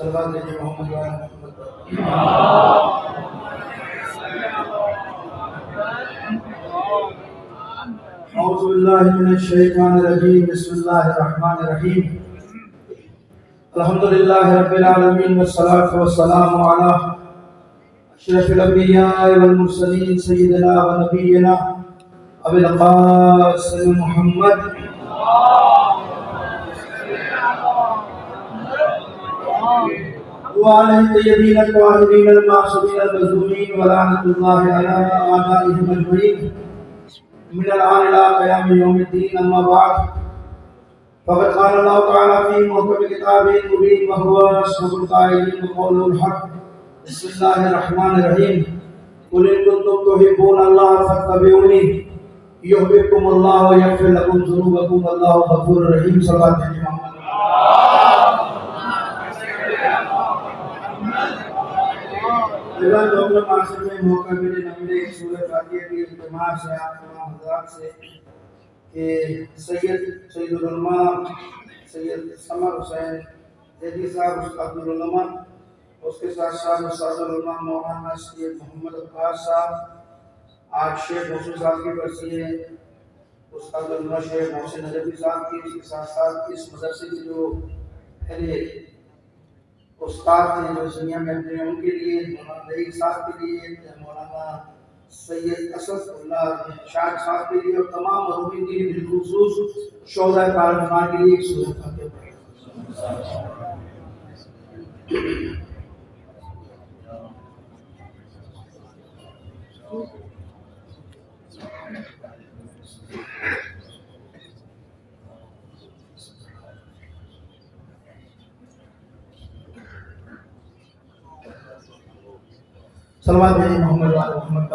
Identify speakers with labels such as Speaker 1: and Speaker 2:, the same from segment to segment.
Speaker 1: صلوات علی محمد و آل محمد. اعوذ باللہ من الشیطان الرجیم. بسم اللہ الرحمن الرحیم. الحمدللہ رب العالمین والصلاة والسلام علی اشرف الانبیاء والمرسلین سیدنا و نبینا ابی القاسم محمد وعلى الطيبين الطاهرين المعصومين المظلومين ولعنة الله على أعدائهم أجمعين من الآن إلى قيام يوم الدين. أما بعد فقد قال الله تعالى في محكم كتابه المبين وهو أصدق القائلين وقوله الحق. بسم الله الرحمن الرحيم. قل إن كنتم تحبون الله فاتبعوني يحببكم الله ويغفر لكم ذنوبكم والله غفور رحيم. صلى الله عليه وسلم. ڈاکٹر معاشر میں موقع ملے نہ ملے ایک سورہ فاتحہ کی اجتماع سے آپ تمام حضرات سے کہ سید العلماء سید سمر حسین زیدی صاحب استاد العلماء، اس کے ساتھ ساتھ استاد العلماء مولانا سید محمد عباس صاحب، آج شیخ محسن صاحب کی برسی ہے، استاد العلماء شیخ محسن نجفی صاحب کی، اس کے ساتھ ساتھ اس مدرسے کے جو پہلے استاد ہیں جو دنیا میں اپنے ان کے لیے، مولانا رئیس صاحب کے لیے، مولانا سید اسد اللہ شاہ صاحب کے لیے اور تمام مرحومین کے لیے بالخصوص شہداء کارکنان کے لیے ایک سورہ فاتحہ پڑھیں. صلوات علی محمد و آل محمد.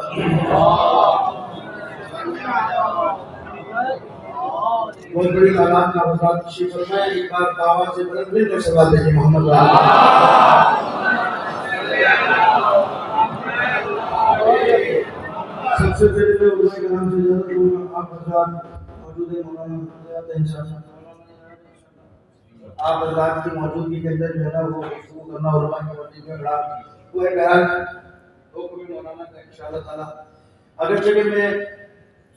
Speaker 1: بہت بڑی تعداد کا حضرات تشریف فرمائے. ایک بار دعوت سے مدد مل کر صلوات علی محمد و آل محمد. سب سے پہلے میں علماء کرام سے اجازت لوں گا. آپ حضرات موجود ہیں، مولانا انشاءاللہ آپ حضرات کی موجودگی کے اندر جو ہے نا وہ گفتگو کرنا علماء کی موجودگی میں بڑا وہ ہے بہرحال حکم مولانا کا انشاءاللہ تعالی. اگرچہ کہ میں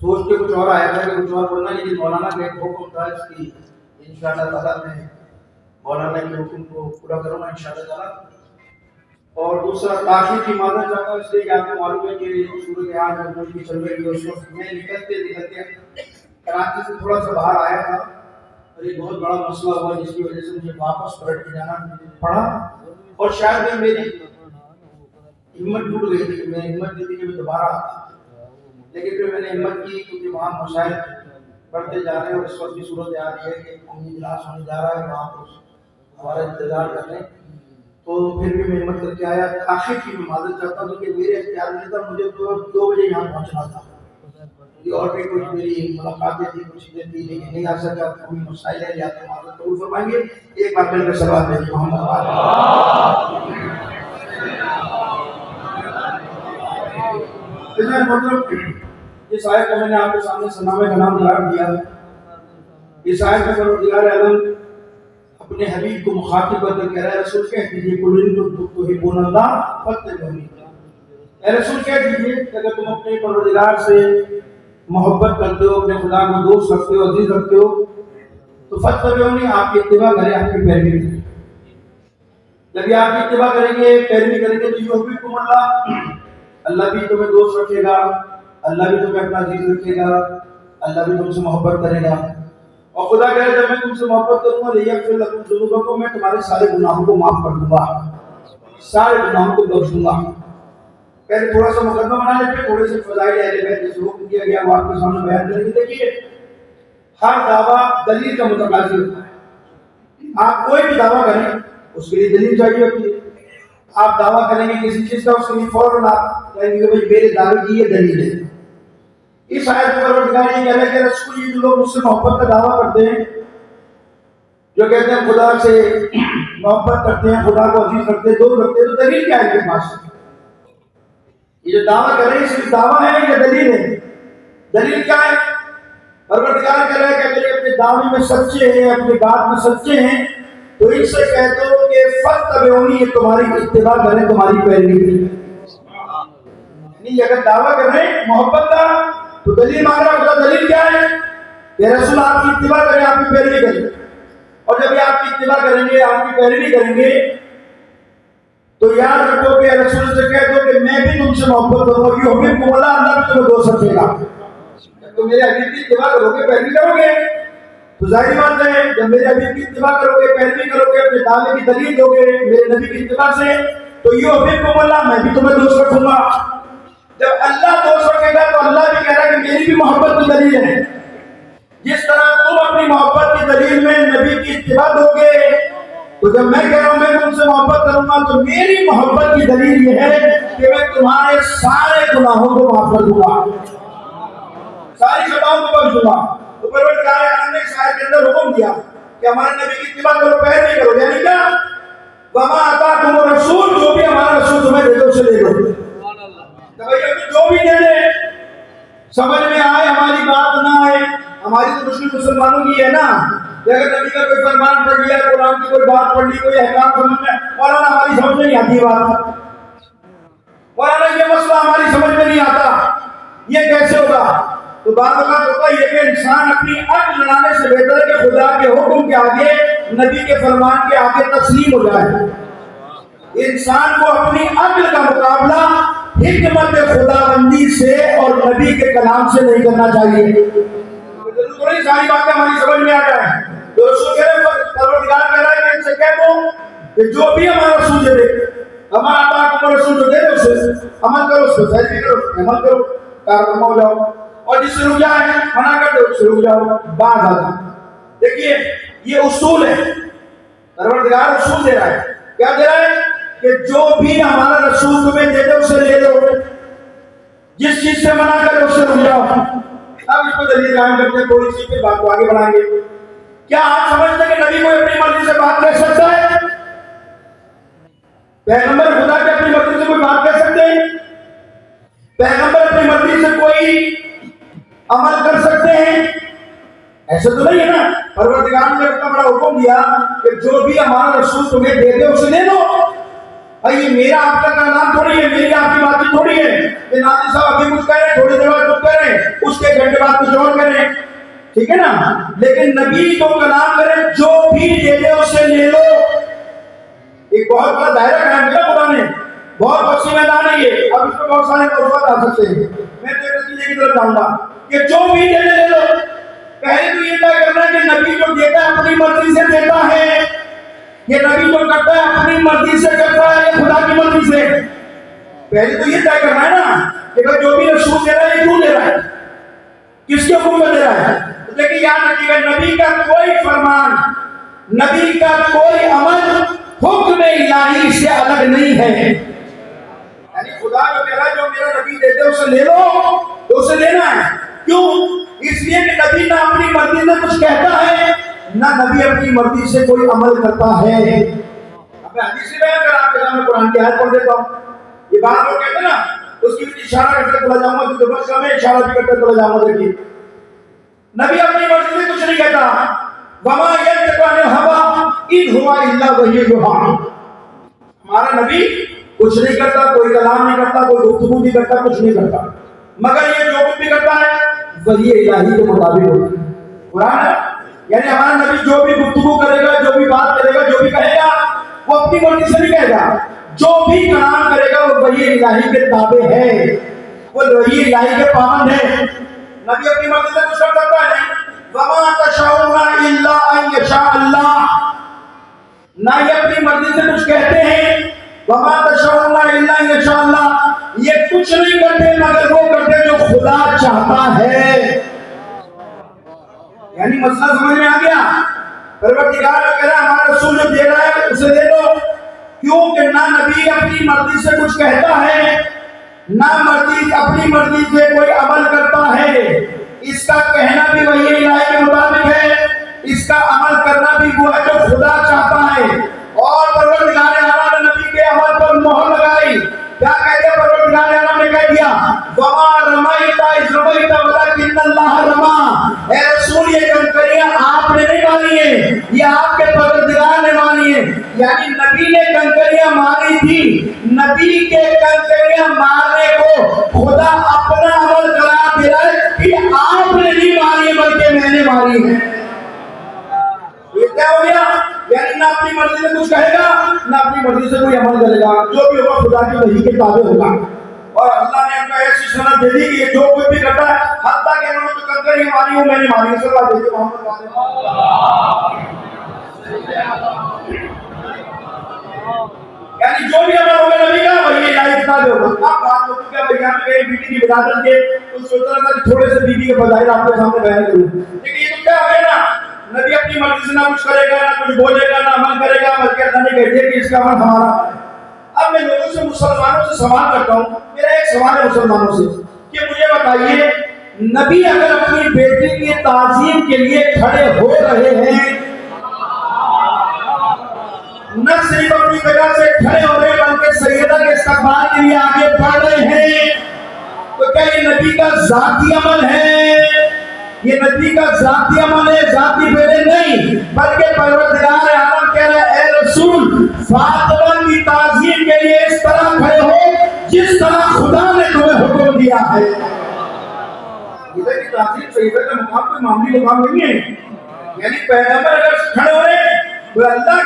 Speaker 1: سوچ کے کچھ اور آیا تھا کہ کچھ اور پڑھنا، لیکن مولانا کا ایک حکم تھا اس کی انشاءاللہ تعالی میں مولانا کے حکم کو پورا کروں گا انشاءاللہ تعالی. اور دوسرا تاخیر کی معذرت چاہتا ہوں، اس لیے کہ آپ کو معلوم ہے کہ صورتحال جو ملک کی چل رہی ہے اس وقت میں نکلتے کراچی سے تھوڑا سا باہر آیا تھا اور ایک بہت بڑا مسئلہ ہوا جس کی وجہ سے مجھے واپس پلٹ کے جانا پڑا. اور شاید میں میری ہمت ٹوٹ گئی تھی، میں ہمت دی تھی کہ میں دوبارہ آتا، لیکن پھر میں نے ہمت کی کیونکہ وہاں مسائل بڑھتے جا رہے ہیں اور اس وقت بھی صورت آ رہی ہے کہ قومی اجلاس ہونے جا رہا ہے، وہاں ہمارا انتظار کر رہے ہیں. تو پھر بھی میں ہمت کر کے آیا. آخر کی میں معذرت چاہتا ہوں کہ میرے اختیار میں تھا، مجھے 2 بجے یہاں پہنچنا تھا. اور بھی کچھ میری ملاقاتیں تھی، کچھ چیزیں تھی، لیکن نہیں آ سکا. کوئی مسائل ہے یا تو معذرت قبول فرمائیں گے. ایک بار مل کر صلوات علی محمد. مطلب اس آیت کو میں نے آپ کے سامنے سنامے کا نام قرار دیا. اس آیت میں پروردگار عالم اپنے حبیب کو مخاطب کر کے کہہ رہا ہے رسول کہہ دیجئے قل ان کنتم تحبون اللہ فاتبعونی. اے رسول کہہ دیجئے کہ اگر تم اپنے پروردگار سے محبت کرتے ہو، اپنے خدا کو دوست رکھتے ہو، عزیز رکھتے ہو، تو فاتبعونی آپ کی اتباع کریں، آپ کی پیروی کریں. جب یہ آپ کی اتباع کریں گے، پیروی کریں گے تو یحببکم اللہ، اللہ بھی تمہیں دوست رکھے گا، اللہ بھی تمہیں اپنا عزیز رکھے گا، اللہ بھی تم سے محبت کرے گا. اور خدا کہہ رہا ہے جب میں تم سے محبت کروں گا لیغفر لکم ذنوبکم، میں تمہارے سارے گناہوں کو معاف کر دوں گا، سارے گناہوں کو بخش دوں گا. پہلے تھوڑا سا مقدمہ بنا لیتے، تھوڑے سے فضائل اہل بیت جیسے حکم کیا گیا وہ آپ کے سامنے بیان کریں گے. دیکھیے ہر دعویٰ دلیل کا متقاضی ہوتا ہے. آپ کوئی بھی دعویٰ کریں اس کے لیے دلیل چاہیے ہوتی ہے. آپ دعویٰ کریں گے کسی چیز کا، اس کے لیے فوراً آپ کہیں گے کہ بھائی میرے دعوے کی یہ دلیل ہے. اس آیت میں پروردگار یہ کہہ رہا ہے کہ رسول یہ جو لوگ مجھ سے محبت کا دعویٰ کرتے ہیں، جو کہتے ہیں خدا سے محبت کرتے ہیں، خدا کو عزیز رکھتے ہیں، دوست رکھتے ہیں، تو دلیل کیا ہے ان کے پاس؟ یہ جو دعویٰ کر رہے ہیں صرف دعویٰ ہے یا دلیل ہے؟ دلیل کیا ہے؟ پروردگار کہہ رہا ہے کہ اگر یہ اپنے دعوے میں سچے ہیں، اپنی بات میں سچے ہیں، تو ان سے کہہ دو کہ فاتبعونی، یہ تمہاری اتباع کریں، تمہاری پیروی کریں۔ یعنی اگر دعویٰ کر رہے ہیں محبت کا تو دلیل مانگ رہا ہوگا۔ دلیل کیا ہے؟ کہ رسول آپ کی اتباع کریں، آپ کی پیروی کریں۔ اور جب یہ آپ کی اتباع کریں گے، آپ کی پیروی کریں گے، تو یاد رکھو کہ رسول سے کہہ دو کہ میں بھی تم سے محبت کروں گا، یہ حبیب کو اللہ اللہ بھی تمہیں دوست رکھے گا۔ جب تم میرے حبیب کی اتباع کرو گے، پیروی کرو گے، تو ظاہری بات ہے جب میرے حبیب کی اتباع کرو گے، پیروی کرو گے، اپنے دعوے کی دلیل دو گے میرے نبی کی اتباع سے، تو یہ حبیب کو اللہ میں بھی تمہیں دوست رکھوں گا۔ جب اللہ دوست رکھے گا تو اللہ بھی کہہ رہا ہے کہ میری بھی محبت کی دلیل ہے۔ جس طرح تم اپنی محبت کی دلیل میں نبی کی اتباع دو گے، تو جب میں کہہ رہا ہوں میں تم سے محبت کروں گا، تو میری محبت کی دلیل یہ ہے کہ میں تمہارے سارے گناہوں کو معاف کر دوں گا، ساری خطاؤں کو بخش دوں گا۔ تو پروردگار عالم نے اس آیت کے اندر حکم دیا کہ ہمارے نبی کی اتباع کرو، پیروی کرو، یعنی کیا؟ وما آتاکم الرسول، جو بھی ہمارا رسول تمہیں دے دو اسے لے لو۔ تو بھائی جو بھی دے دے، سمجھ میں آئے ہماری بات نہ آئے، ہماری تو مشکل مسلمانوں کی ہے نا کہ اگر نبی کا کوئی فرمان پڑھ لیا، قرآن کی کوئی بات پڑھ لی، کوئی احکام سمجھ میں، مولانا ہماری سمجھ میں نہیں آتی بات، مولانا یہ مسئلہ ہماری سمجھ میں نہیں آتا، یہ کیسے ہوگا؟ تو بعض اوقات ہوتا یہ کہ انسان اپنی عقل لڑانے سے بہتر ہے کہ خدا کے حکم کے آگے، نبی کے فرمان کے آگے تسلیم ہو جائے۔ انسان کو اپنی عقل کا مقابلہ حکمت خداوندی سے اور نبی کے کلام سے نہیں کرنا چاہیے۔ تھوڑی ساری باتیں ہماری سمجھ میں آ جائیں تو رسول کہہ رہے ہیں، پروردگار کہہ رہا ہے کہ ان سے کہہ دو کہ جو بھی ہمارا رسول دے، ہمارا آقا رسول جو دے دے اسے عمل کرو، اس پہ فیصلے کرو، عمل کرو، کارنامہ ہو جاؤ، اور جس سے رک جائے منع کر دو، اس سے رک جاؤ، بعض آتا۔ دیکھیے یہ اصول ہے، پروردگار اصول دے رہا ہے۔ کیا دے رہا ہے؟ کہ جو بھی ہمارا رسول تمہیں دے دے اسے لے لو، جس چیز سے منع کرے اس سے رک جاؤ۔ اب اس کو دلیل قائم کرتے ہیں، تھوڑی سی پھر بات کو آگے بڑھائیں گے۔ کیا آپ سمجھتے ہیں کہ نبی کو اپنی مرضی سے بات کہہ سکتا ہے؟ پیغمبر خدا کی اپنی مرضی سے کوئی بات کہہ سکتے ہیں؟ پیغمبر اپنی مرضی سے کوئی عمل کر سکتے ہیں؟ ایسا تو نہیں ہے نا۔ پروردگار نے اتنا بڑا حکم دیا کہ جو بھی ہمارا رسول تمہیں دے دے اسے لے لو۔ بھائی یہ میرا آپ کا نام تھوڑی ہے، میری آپ کی بات تھوڑی ہے کہ ناظر صاحب ابھی کچھ کہہ رہے ہیں، تھوڑی دیر بعد کچھ کہہ رہے ہیں، اس کے گھنٹے بعد کچھ اور کہہ رہے ہیں، ٹھیک ہے نا۔ لیکن نبی کو کلام کرے، جو بھی دے دے اسے لے لو۔ ایک بہت بڑا دائرہ قائم کیا خدا نے، بہت وسیع میدان ہے یہ، اب اس میں بہت سارے موضوعات آ سکتے ہیں، میں تو نتیجے کی طرف جاؤں گا کہ جو بھی دے دے لے لو۔ پہلے تو یہ طے کرنا ہے کہ نبی جو دیتا ہے اپنی مرضی سے دیتا ہے، یہ نبی جو کرتا ہے اپنی مرضی سے کرتا ہے، یہ خدا کی مرضی سے۔ پہلے تو یہ طے کرنا ہے نا کہ جو بھی رسول دے رہا ہے یہ کیوں دے رہا ہے، کس کے حکم میں دے رہا ہے۔ لیکن یاد رکھیے گا نبی کا کوئی فرمان، نبی کا کوئی عمل حکم الہی سے الگ نہیں ہے۔ یعنی خدا جو کہہ رہا ہے جو میرا نبی دے دے اسے لے لو، تو اسے لینا ہے۔ کیوں؟ اس لیے کہ نبی نہ اپنی مرضی سے کچھ کہتا ہے، نہ نبی اپنی مرضی سے کوئی عمل کرتا ہے۔ اب میں حدیث بیان کر آپ کے سامنے قرآن کی آیت پڑھ دیتا ہوں۔ یہ بات جو کہتے ہیں نا اس کی اشارہ کرتے چلا جاؤں گا، کیونکہ بس میں اشارہ بھی کرتے چلا جاؤں گا۔ دیکھیے نبی اپنی مرضی سے کچھ نہیں کہتا، وما ينطق عن الهوى ان هو الا وحی یوحی۔ ہمارا نبی کچھ نہیں کرتا، کوئی کلام نہیں کرتا، کوئی گفتگو نہیں کرتا، کچھ نہیں کرتا، مگر یہ جو کچھ بھی کرتا ہے وحی الہی کے مطابق ہوتا ہے۔ قرآن ہے یعنی ہمارا نبی جو بھی گفتگو کرے گا، جو بھی بات کرے گا، جو بھی کہے گا، وہ اپنی مرضی سے نہیں کہے گا، جو بھی کلام کرے گا وہ وحی الہی کے تابع ہے، وہ وحی الہی کے پابند ہے۔ نبی اپنی مرضی سے کچھ کر سکتا ہے نہیں۔ وما تشاؤون الا ان یشاء اللہ، نہ یہ اپنی مرضی سے کچھ کہتے ہیں۔ وما تشاؤون الا ان یشاء اللہ، یہ کچھ نہیں کرتے مگر وہ کرتے جو خدا چاہتا ہے۔ یعنی مسئلہ سمجھ میں آ گیا۔ پروردگار کہہ رہا ہے ہمارا رسول جو دے رہا ہے اسے دے دو، کیونکہ نہ نبی اپنی مرضی سے کچھ کہتا ہے، نہ مرضی اپنی مرضی سے کوئی عمل کرتا ہے۔ اس کا کہنا بھی وحی الہی کے مطابق ہے، اس کا عمل کرنا بھی وہ ہے جو خدا چاہتا ہے، اور نہیں ہے، یہ آپ کے پروردگار نے مانی ہے۔ یعنی نبی نے کنکریاں ماری تھی، نبی کے کنکریاں مارنے کو خدا اپنا عمل قرار دے رہا ہے کہ آپ نے نہیں ماری ہے بلکہ میں نے ماری ہے۔ یہ کیا ہو گیا؟ یعنی نہ اپنی مرضی سے کچھ کہے گا نہ اپنی مرضی سے کوئی عمل کرے گا، جو بھی ہوگا خدا کی وحی کے تابع ہوگا۔ اور اللہ نے ان کو ایسی سنت دے دی کہ یہ جو کوئی بھی کرتا ہے، حتیٰ کہ انہوں نے تو کنکریاں ماری ہوں میں نے ماری ہے، صلی اللہ علیہ وسلم۔ یعنی جو بھی عمل ہوگا نبی کا وہی الہی کے تابع ہوگا۔ اب بات ہوتی ہے کہ یہاں پہ بیٹی کی ولادت کے تو سوچ رہا تھا کہ تھوڑے سے بیوی کے فضائل آپ کے سامنے بیان کروں، لیکن یہ تو کیا ہو گیا نا، نبی اپنی مرضی سے نہ کچھ کرے گا نہ کچھ بولے گا نہ عمل کرے گا، بلکہ اللہ نے کہہ دیا کہ اس کا عمل ہمارا ہے۔ اب میں لوگوں سے مسلمانوں سے سوال کرتا ہوں، میرا ایک سوال ہے مسلمانوں سے کہ مجھے بتائیے نبی اگر اپنی بیٹی کی تعظیم کے لیے کھڑے ہو رہے ہیں، نہ صرف اپنی جگہ سے کھڑے ہو رہے بلکہ سیدہ کے استقبال کے لیے آگے بڑھ رہے ہیں، تو کیا یہ نبی کا ذاتی عمل ہے؟ یہ نبی کا ذاتی عمل ہے، ذاتی فعل نہیں، بلکہ پروردگار عالم کہہ رہا ہے اے رسول فاطمہ کی تعظیم کے لیے اس طرح کھڑے ہو جس طرح خدا نے تمہیں حکم دیا ہے۔ کی تعظیم سیدہ کا مقام کوئی معمولی مقام نہیں ہے، یعنی پیغمبر اگر کھڑے ہو رہے ہیں تو اللہ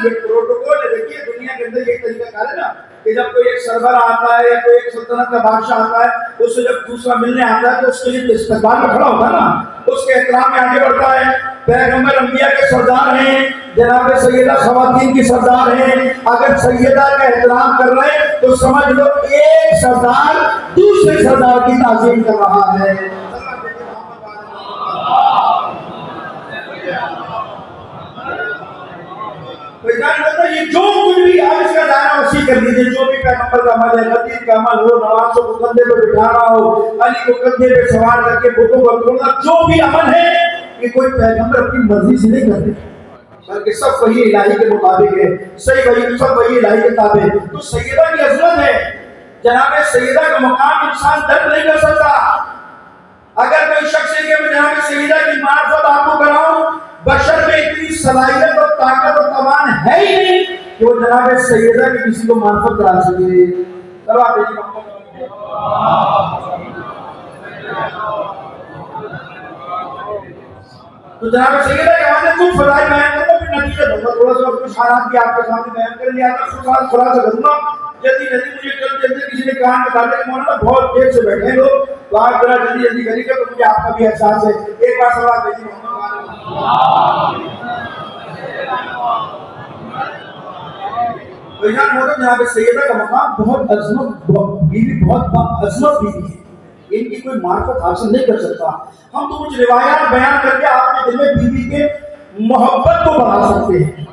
Speaker 1: یہ پروٹوکول ہے۔ دیکھیے دنیا کے اندر یہ طریقہ کار ہے نا کہ جب کوئی ایک سربراہ آتا ہے یا کوئی ایک سلطنت کا بادشاہ آتا ہے، اس سے جب دوسرا ملنے آتا ہے تو اس کے لیے استقبال میں کھڑا ہوتا ہے نا، اس کے احترام میں آگے بڑھتا ہے۔ پیغمبر انبیاء کے سردار ہیں، جناب سیدہ خواتین کی سردار ہیں، اگر سیدہ کا احترام کر رہے ہیں تو سمجھ لو ایک سردار دوسرے سردار کی تعظیم کر رہا ہے۔ یہ جو کچھ بھی آپ اس کا دائرہ وسیع کر دیجیے، جو بھی پیغمبر کا عمل ہے، خطیب کا عمل ہو، نوازوں کو کندھے پہ بٹھانا ہو، علی کو کندھے پہ سوار کر کے بتوں کو توڑنا، جو بھی عمل ہے یہ کوئی پیغمبر اپنی مرضی سے نہیں کرتے بلکہ سب وحی الہی کے مطابق ہے، سب وحی الہی کے تابع ہے۔ تو سیدہ کی عظمت ہے، جناب سیدہ کا مقام انسان درک نہیں کر سکتا۔ اگر کوئی شخص ہے کہ میں جناب سیدہ کی معرفت آپ کو کراؤں، بشر میں اتنی صلاحیت اور طاقت اور توان ہے ہی نہیں کہ وہ جناب سیدہ کی کسی کو معرفت کرا سکے۔ چلو آپ دیکھیے تو جناب سیدہ کے حوالے کچھ فضائل بیان کروں، پھر نتیجہ دوں گا، تھوڑا سا کچھ حالات بھی آپ کے سامنے بیان کر لیا تھا، تھوڑا سا کروں گا جلدی مجھے جلدی کسی نے کہا کہ بتا دیں مولانا بہت دیر سے بیٹھے ہیں لوگ، تو آپ ذرا جلدی کریے گا تو مجھے آپ کا بھی احساس ہے۔ ایک بار سوال دیجیے جناب سیدہ کا مقام بہت عظمت بیوی، بہت عظمت بیوی ہے، ان کی کوئی معرفت حاصل نہیں کر سکتا۔ ہم تو کچھ روایات بیان کر کے آپ کے دل میں بیوی کے محبت کو بڑھا سکتے ہیں،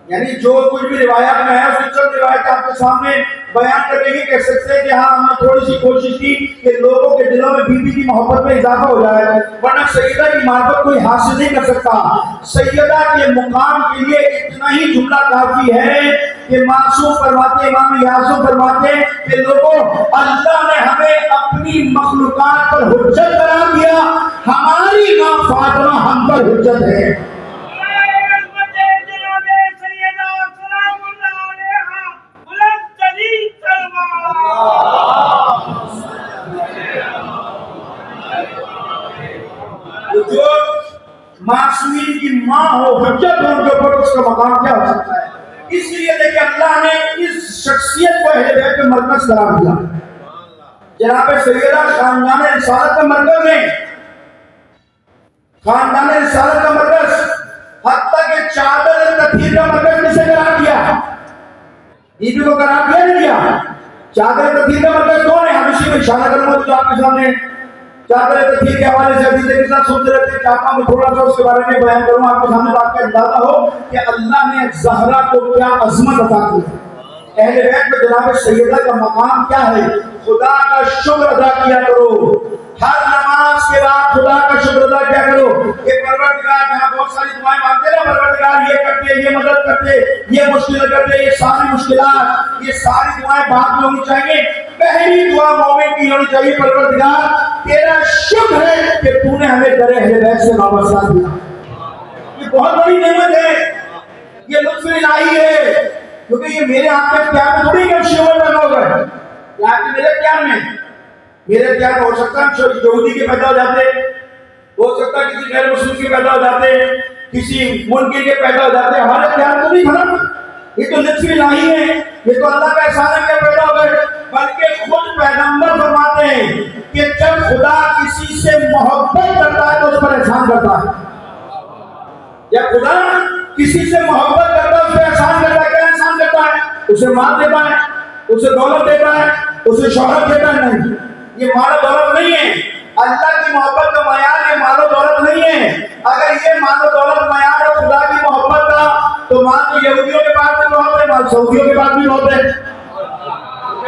Speaker 1: یعنی جو کچھ بھی روایات میں ہے اس کی چند روایت آپ کے سامنے بیان کرنے کی کہہ سکتے ہیں کہ ہاں ہم نے تھوڑی سی کوشش کی کہ لوگوں کے دلوں میں بیوی کی محبت میں اضافہ ہو جائے، ورنہ سیدہ کی معرفت کوئی حاصل نہیں کر سکتا۔ سیدہ کے مقام کے لیے اتنا ہی جملہ کافی ہے کہ معصوم فرماتے، امام یعصوم فرماتے کہ لوگوں اللہ نے ہمیں اپنی مخلوقات پر حجت قرار دیا، ہماری ماں فاطمہ ہم پر حجت ہے۔ جو معصومین کی ماں ہو، حجت ہو ان کے اوپر، اس کا مقام کیا ہو سکتا ہے؟ اس لیے دیکھیں اللہ نے اس شخصیت کو اہل بیت کے مرکز قرار دیا۔ جناب سیدہ خاندان رسالت کا مرکز ہے، خاندان رسالت کا مرکز، حتیٰ کہ چادر تطہیر کا مرکز کسے قرار دیا؟ بیوی کو قرار دیا نہیں دیا؟ چادر تطہیر کا مرکز کون ہے؟ ہم اسی میں اشارہ کروں گا جو آپ کے سامنے چادر تطہیر کے حوالے سے حدیث کے ساتھ سنتے رہتے ہیں، چاہتا ہوں تھوڑا سا اس کے بارے میں بیان کروں آپ کے سامنے تاکہ اندازہ ہو کہ اللہ نے زہرا کو کیا عظمت عطا کی ہے۔ اہل بیت میں جناب سیدہ کا مقام کیا ہے؟ خدا کا شکر ادا کیا کرو، ہر نماز کے بعد خدا کا شکر ادا کیا کرو کہ پروردگار، جہاں بہت ساری دعائیں مانگتے ہیں نا، پروردگار یہ کرتے، یہ مدد کرتے، یہ مشکل کرتے، یہ ساری مشکلات، یہ ساری دعائیں بعد میں ہونی چاہیے۔ پہلی دعا مومن کی ہونی چاہیے، پروردگار تیرا شکر ہے کہ تو نے ہمیں در اہل بیت سے وابستہ کیا۔ بہت بڑی نعمت ہے، یہ لطف الہی ہے، کیونکہ یہ میرے آپ کے اختیار میں تھوڑی کہ شیور پیدا ہو گئے، یا کہ میرے اختیار میں، میرے اختیار میں ہو سکتا ہے یہودی کے پیدا ہو جاتے، ہو سکتا ہے کسی غیر مسلم کے پیدا ہو جاتے، کسی ملکی کے پیدا ہو جاتے، ہمارے اختیار تو نہیں تھا، یہ تو لطف الہی ہے، یہ تو اللہ کا احسان ہے کہ پیدا ہو گئے۔ بلکہ خود پیغمبر فرماتے ہیں کہ جب خدا کسی سے محبت کرتا ہے تو اس پر احسان کرتا ہے، جب خدا کسی سے محبت کرتا ہے اس پہ احسان کرتا ہے۔ کیا احسان کرتا ہے؟ اسے مال دیتا ہے، اسے دولت دیتا ہے، اسے شہرت دیتا ہے۔ نہیں، یہ مال و دولت نہیں ہے، اللہ کی محبت کا معیار یہ مال و دولت نہیں ہے۔ اگر یہ مال و دولت معیار ہے خدا کی محبت کا تو مال تو یہودیوں کے پاس بھی بہت ہے، مال سعودیوں کے پاس بھی بہت ہے۔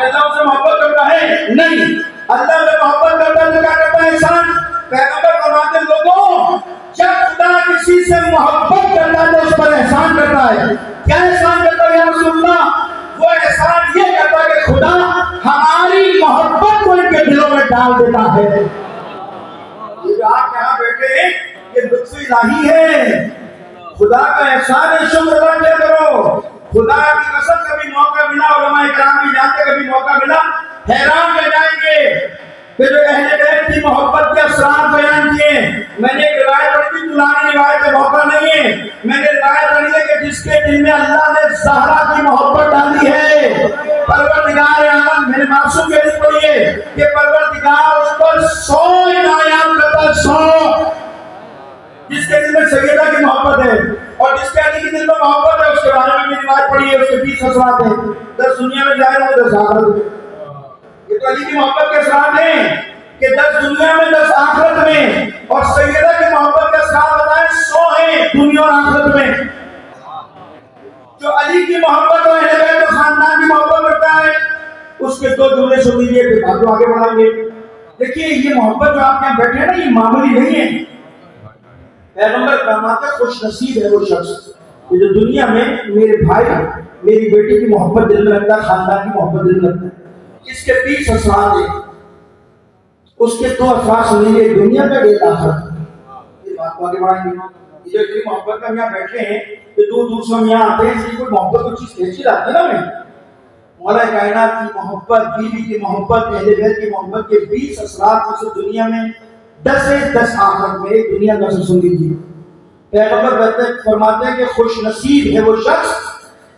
Speaker 1: اللہ اسے محبت کرتا ہے؟ نہیں، اللہ سے محبت کرتا ہے تو کیا کرتا ہے؟ احسان۔ پیغمبر فرماتے ہیں لوگوں جب خدا کسی سے محبت کرتا ہے تو اس پر احسان کرتا ہے۔ کیا احسان کرتا ہے یا رسول اللہ؟ وہ احسان یہ کرتا ہے کہ خدا ہماری محبت کو ان کے دلوں میں ڈال دیتا ہے۔ یہ آپ یہاں بیٹھے ہیں یہ لطف الہی ہے، خدا کا احسان ہے، شکر ادا کیا کرو۔ خدا کی قسم کبھی موقع ملا، علماء کرام بھی جانتے کبھی موقع ملا حیران رہ جائیں گے کہ جو اہل بیت کی محبت کے اثرات بیان کیے۔ میں نے ایک روایت پڑھی تھی، پرانی روایت کا موقع نہیں ہے، میں نے روایت پڑھی ہے کہ جس کے دل میں اللہ نے زہرا کی محبت ڈالی ہے، پروردگار عالم، میں نے معصوم کے دل پڑھی ہے کہ پروردگار اس پر 100 عنایات کرتا ہے، 100۔ جس کے دل میں سیدہ کی محبت ہے اور جس کے علی کے دل میں محبت ہے اس کے بارے میں بھی روایت پڑھی ہے، اس کے 20 اثرات ہیں، 10 دنیا میں ظاہر ہو 10 آخرت میں۔ یہ تو علی کی محبت کے اثرات ہیں کہ 10 دنیا میں 10 آخرت میں، اور سیدہ کی محبت کے اثرات بتائیں 100 ہیں دنیا اور آخرت میں۔ جو علی کی محبت اور اہل بیت و خاندان کی محبت کرتا ہے اس کے 2 جملے سن لیجیے پھر بات کو آگے بڑھائیں گے۔ دیکھیے یہ محبت جو آپ یہاں بیٹھے ہیں نا یہ معمولی نہیں ہے۔ پیغمبر فرماتے ہیں خوش نصیب ہے وہ شخص کہ جو دنیا میں میرے بھائی میری بیٹی کی محبت دل میں رکھتا ہے، خاندان کی محبت دل میں رکھتا ہے۔ اس کے 20 اثرات ہیں، اس کے 2 اثرات سنیں گے، دنیا کا ایک آخرت۔ یہ بات کو آگے بڑھائیں گے۔ یہ جو اتنی محبت کا ہم یہاں بیٹھے ہیں کہ دور دور سے ہم یہاں آتے ہیں، اس کی کوئی محبت کو چیز کیسی لاتی ہے نا ہمیں۔ مولا کائنات کی محبت، بیوی کی محبت، اہل بیت کی محبت کے 20 اثرات میں سے دنیا میں 10 ہے، 10 آخرت میں، ایک دنیا میں سے سن لیجیے۔ پیغمبر فرماتے ہیں کہ خوش نصیب ہے وہ شخص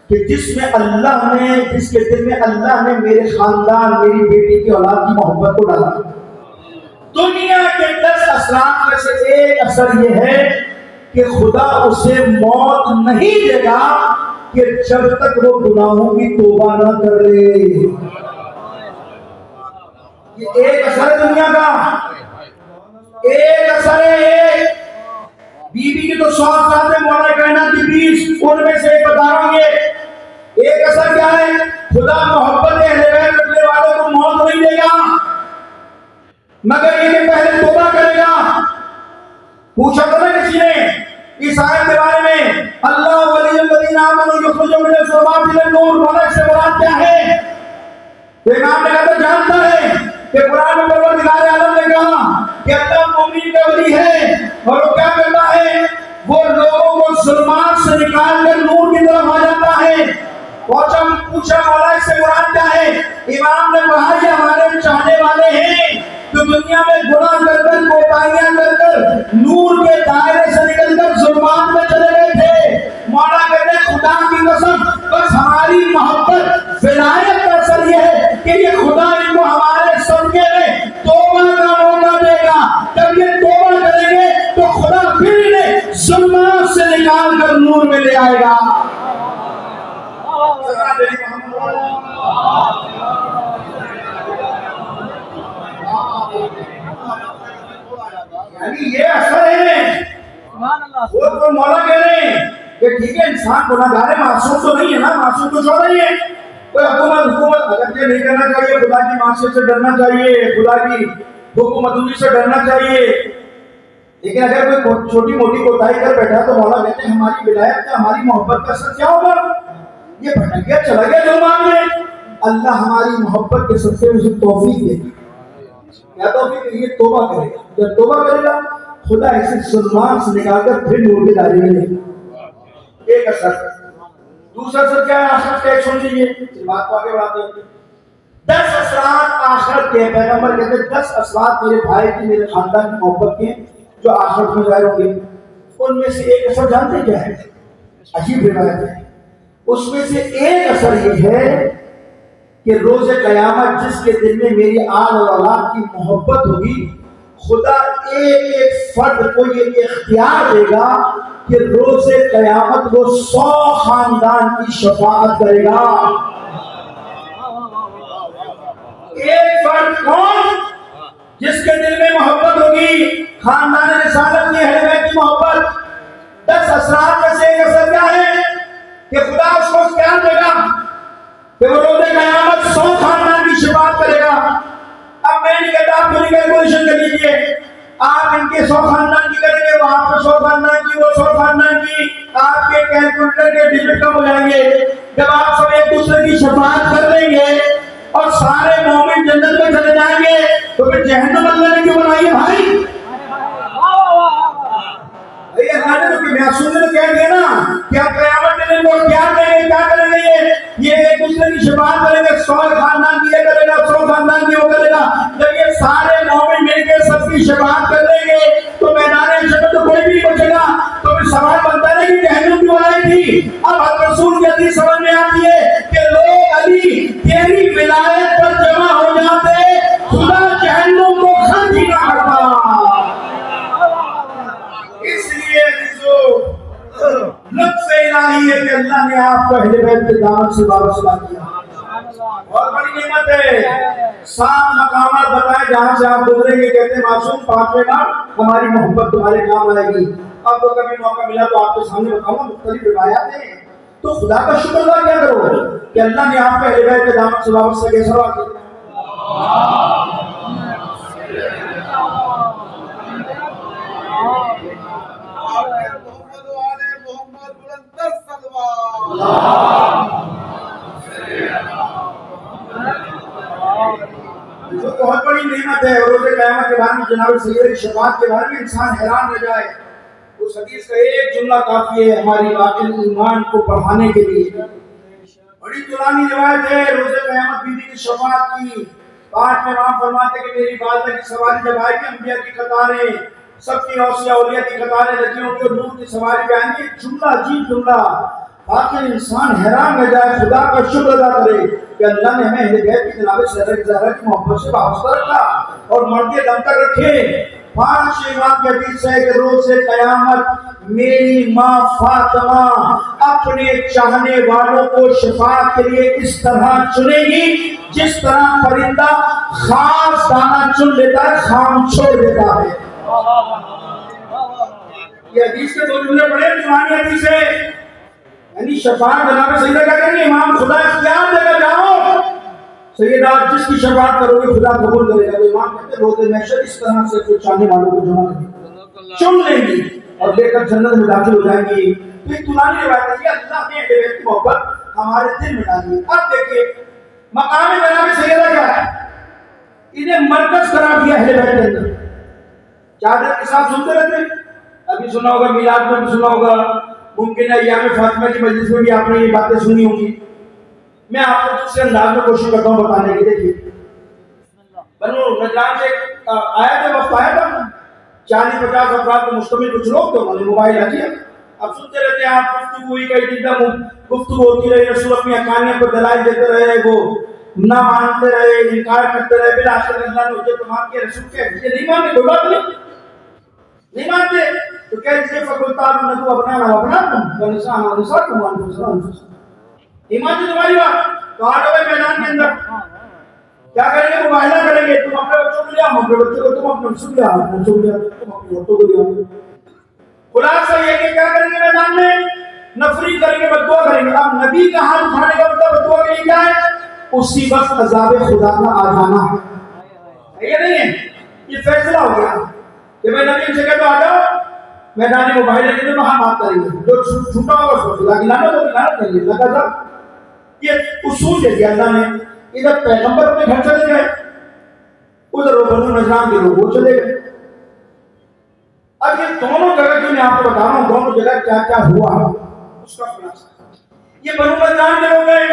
Speaker 1: کہ جس کے دل میں اللہ نے میرے خاندان میری بیٹی کی اولاد کی محبت کو ڈالا۔ دنیا کے 10 اثرات میں سے ایک اثر یہ ہے کہ خدا اسے موت نہیں دے گا کہ جب تک وہ گناہوں کی توبہ نہ کر لے۔ یہ ایک اثر ہے دنیا کا، ایک اثر ہے۔ بیوی کی تو 100 سال میں مولا کائنات کی 20، ان میں سے ایک بتا رہا ہوں یہ ایک اثر کیا ہے؟ خدا محبت اہل بیت رکھنے والوں کو موت نہیں دے گا مگر یہ کہ پہلے توبہ کرے گا۔ پوچھا تھا نا کسی نے اس آیت کے بارے میں، اللہ ولی الذین آمنوا یخرجون من الظلمات الی النور، مولا سے مراد کیا ہے؟ امام نے کہا جانتا ہے کہ قرآن میں پروردگار عالم نے کہا کہ اللہ مومن کا ولی ہے اور وہ کیا کرتا ہے؟ وہ لوگوں کو ظلمات سے نکال کر نور کی طرف آ جاتا ہے۔ پوچھا مولا اس سے مراد کیا ہے؟ امام نے کہا یہ ہمارے چاہنے والے ہیں جو دنیا میں گناہ کر کر کوتاہیاں کر کر نور کے دائرے سے نکل کر ظلمات میں چلے گئے تھے۔ مولا کہتے ہیں خدا کی قسم بس ہماری محبت ولایت کا اثر یہ ہے کہ یہ خدا ان کو ہمارے صدقے میں توبہ کا موقع دے گا۔ جب یہ توبہ کریں گے تو خدا پھر انہیں ظلمات سے نکال کر نور میں لے آئے گا۔ یعنی یہ اثر ہے۔ وہ تو مولا کہہ رہے ہیں کہ ٹھیک ہے انسان گناہگار ہے، معصوم تو نہیں ہے نا، معصوم تو چھوڑ نہیں ہے۔ کوئی حکومت اگر یہ نہیں کرنا چاہیے، خدا کی معصیت سے ڈرنا چاہیے، خدا کی حکومت سے ڈرنا چاہیے، لیکن اگر کوئی چھوٹی موٹی کوتاہی کر بیٹھا تو مولا کہتے ہیں ہماری ولایت کا ہماری محبت کا اثر کیا ہوگا؟ یہ بھٹک گیا چلا گیا ظلمات میں، اللہ ہماری محبت کے سب سے اسے توفیق دے گا۔ کیا توفیق؟ یہ توبہ کرے گا۔ جب توبہ کرے گا خدا اسے ظلمات سے نکال کر پھر نور کے دائرے میں لے. ایک اثر. دوسرا اثر کیا ہے آخرت کا؟ ایک سن لیجیے، بات کو آگے بڑھاتے ہیں. 10 اثرات آخرت کے، پیغمبر کہتے ہیں 10 اثرات میرے بھائی کی، میرے خاندان کی محبت کے جو آخرت میں ظاہر ہوں گے. ان میں سے ایک اثر جانتے کیا ہے؟ عجیب روایت ہے. اس میں سے ایک اثر یہ ہے کہ روز قیامت جس کے دل میں میری آل اور اولاد کی محبت ہوگی، خدا ایک ایک فرد کو یہ اختیار دے گا کہ روز قیامت وہ 100 خاندان کی شفاعت کرے گا. ایک فرد کون؟ جس کے دل میں محبت ہوگی، خاندان رسالت کی، اہل بیت کی محبت. 10 اثرات میں سے ایک اثر کیا ہے کہ خدا اس کو اختیار دے گا کہ وہ روز قیامت 100 خاندان کی شفاعت کرے گا. اب میں نہیں کہتا آپ پوری کیلکولیشن کر لیجیے، آپ ان کے 100 خاندان کی کریں گے، وہاں پہ 100 خاندان کی، وہ 100 خاندان کی، آپ کے کیلکولیٹر کے ڈیجٹ کم ہو جائیں گے. جب آپ سب ایک دوسرے کی شفاعت کر لیں گے اور سارے مومن جنت میں چلے جائیں گے تو پھر جہنم اللہ نے کیوں بنائی ہے بھائی؟ اللہ نے تو کہ معصوم نے کہہ دیا نا کہ اب قیامت کے دن وہ اختیار دیں گے، کیا کریں گے؟ یہ ایک دوسرے کی شفاعت کریں گے. 100 خاندان کی یہ کرے گا، 100 خاندان کی وہ کرے گا. جب یہ سارے مومن مل کے سب کی شفاعت کر لیں گے تو میدان حشر تو کوئی بھی نہیں بچے گا. تو پھر سوال بنتا ہے کہ جہنم کیوں بنائی تھی؟ اب حضرت رسول کی حدیث سمجھ میں آتی ہے کہ لوگ علی تیری ولایت پر جمع ہو جاتے، خدا جہنم کو خرچ ہی نہ کرتا. اس لیے لطف الہی ہے کہ اللہ نے آپ کو اہل بیت کی دعوت سے وابستہ کیا. بہت بڑی نعمت ہے. 7 مقامات بتائے جہاں سے آپ گزریں گے. کہتے ہیں معصوم 5ویں بار ہماری محبت تمہارے کام آئے گی. آپ کو کبھی موقع ملا تو آپ کے سامنے بتاؤں گا، مختلف روایات ہیں. تو خدا کا شکر ادا کیا کرو کہ اللہ نے آپ کو اہل بیت کی دعوت سے وابستہ کیسا کیا. تو بہت بڑی نعمت ہے. روز قیامت کے بارے میں جناب سید کی شفاعت کے بارے میں انسان حیران رہ جائے. اس حدیث کا ایک جملہ کافی ہے ہماری واقعی ایمان کو بڑھانے کے لیے. بڑی طولانی روایت ہے روز قیامت بی بی کی شفاعت کی. پاک میں امام فرماتے کہ میری والدہ کی سواری جب آئے گی، انبیاء کی قطاریں، سب کی اوصیاء اولیاء کی قطاریں لگی ہوں گی، نور کی سواری پہ آئیں گی. جملہ عجیب جملہ، تاکہ انسان حیران رہ جائے، خدا کا شکر ادا کرے کہ اللہ نے ہمیں اہل بیت کی جناب زہرا کی محبت سے وابستہ رکھا اور مرتے دم تک رکھے. 5 امام کی حدیث ہے کہ روز قیامت میری ماں فاطمہ اپنے چاہنے والوں کو شفاعت کے لیے اس طرح چنے گی جس طرح پرندہ خاص دانہ چن لیتا ہے، خام چھوڑ دیتا ہے. یہ حدیث کے 2 جملے بڑے پرانی حدیث ہے. یعنی شفاعت جناب سیدہ کیا کریں گے؟ امام خدا اختیار دے گا، جاؤ سیدہ جس کی شفاعت کرو گے خدا قبول کرے گا. تو امام کہتے ہیں روز محشر اس طرح سے کچھ چاہنے والوں کو جمع کریں، چن لیں گی اور لے کر جنت میں داخل ہو جائیں گی. تو ایک طولانی روایت ہے کہ اللہ نے اہل بیت کی محبت ہمارے دل میں ڈالی. اب دیکھیے مقام جناب سیدہ کیا ہے؟ انہیں مرکز قرار دیا اہل بیت کے اندر. چادر کے ساتھ سنتے رہتے ہیں، ابھی سنا ہوگا، میلاد میں بھی سنا ہوگا، ممکن ہے ایام فاطمہ کی مجلس میں بھی آپ نے یہ باتیں سنی ہوں گی. میں آپ کو دوسرے انداز میں کوشش کرتا ہوں بتانے کی. دیکھیے بنو نجران سے آیا تھا، وقت آیا تھا 40-50 افراد کو مشتمل کچھ لوگ تو انہوں نے موبائل آ دیا. اب سنتے رہتے ہیں آپ، گفتگو ہوئی کئی دن گفتگو ہوتی رہی، رسول اپنی حقانیت پر دلائل دیتے رہے، وہ نہ مانتے رہے، انکار کرتے رہے. بالآخر اللہ نے حجت مان کے رسول کے یہ نہیں مانتے، کوئی بات نہیں مانتے تو کہتے ہیں فقل تعالوا ندعو ابناءنا وابناءکم ونساءنا ونساءکم وانفسنا وانفسکم. ایمان تو تمہاری بات تو آ جاؤ میدان کے اندر. کیا کریں گے؟ مباہلہ کریں گے. تم اپنے بچوں کو لے آؤ، اپنے بچوں کو، تم اپنے بچوں کو لے آؤ، اپنے بچوں کو لے آؤ، تم اپنی عورتوں کو لے آؤ. خلاصہ یہ کہ کیا کریں گے میدان میں؟ نفری کریں گے، بددعا کریں گے. اب نبی کا ہاتھ اٹھانے کا مطلب بددعا کے لیے کیا ہے؟ اسی وقت عذاب خدا کا آ جانا ہے. یہ نہیں ہے، یہ فیصلہ ہو گیا کہ میں نبی سے کہتا آ جاؤ میدان مباہلے کے لیے وہاں بات کریں گے. جو چھوٹا ہوگا اس کو خدا کی لعنت ہوگی، لعنت کریں گے اللہ کا. یہ اصول دے دیا اللہ نے. ادھر پیغمبر اپنے گھر چلے گئے، ادھر وہ بنو نجران کے لوگ وہ چلے گئے. اب یہ دونوں جگہ جو میں آپ کو بتا رہا ہوں، دونوں جگہ کیا کیا ہوا اس کا خلاصہ۔ یہ بنو نجار کے لوگ گئے،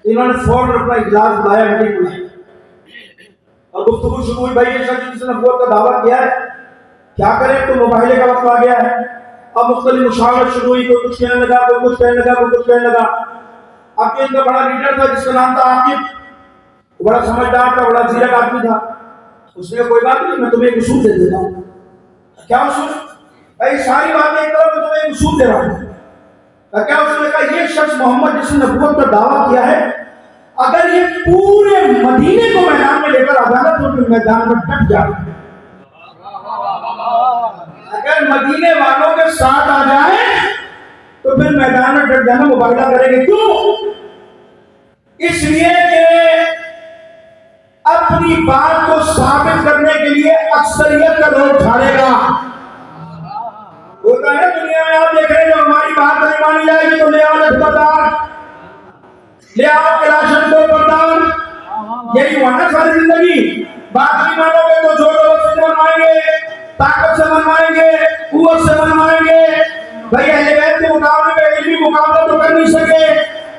Speaker 1: انہوں نے فوراً اپنا اجلاس بلایا، میٹنگ بلائی اور گفتگو شروع ہوئی، بھائی یہ شخص جس نے نبوت کا دعویٰ کیا ہے کیا کریں، تو مباہلے کا وقت آ گیا ہے۔ اب مختلف مشاورت شروع ہوئی، کوئی کچھ کہنے لگا، کوئی کچھ کہنے لگا، کوئی کچھ کہنے لگا۔ اب ان کا بڑا لیڈر تھا جس کا نام تھا عاقب، بڑا سمجھدار تھا، بڑا زیرک آدمی تھا۔ اس نے کوئی بات نہیں، میں تمہیں ایک اصول دے دیتا ہوں۔ کیا اصول؟ بھائی ساری باتیں ایک طرف، میں تمہیں ایک اصول دے رہا ہوں۔ کیا اصول نے کہا، یہ شخص محمد جس نے نبوت کا دعویٰ کیا ہے، اگر یہ پورے مدینے کو میدان میں لے کر آ جانا تو پھر میدان میں ڈٹ جانا۔ اگر مدینے والوں کے ساتھ آ جائے تو پھر میدان میں ڈٹ جانا، مقابلہ کریں گے۔ کیوں؟ اس لیے کہ اپنی بات کو ثابت کرنے کے لیے اکثریت کا دور اٹھانے گا۔ ہوتا ہے دنیا میں، آپ دیکھ رہے ہیں جب ہماری بات نہیں مانی جائے گی تو لے آؤ لٹپٹار، لے آؤ کلاشن کو پردار۔ یہی ہوا نا ساری زندگی، بات نہیں مانو گے تو زور و سے منوائیں گے، طاقت سے منوائیں گے، قوت سے منوائیں گے۔ بھائی اہل بیت کے مقابلے میں علمی مقابلہ تو کر نہیں سکے،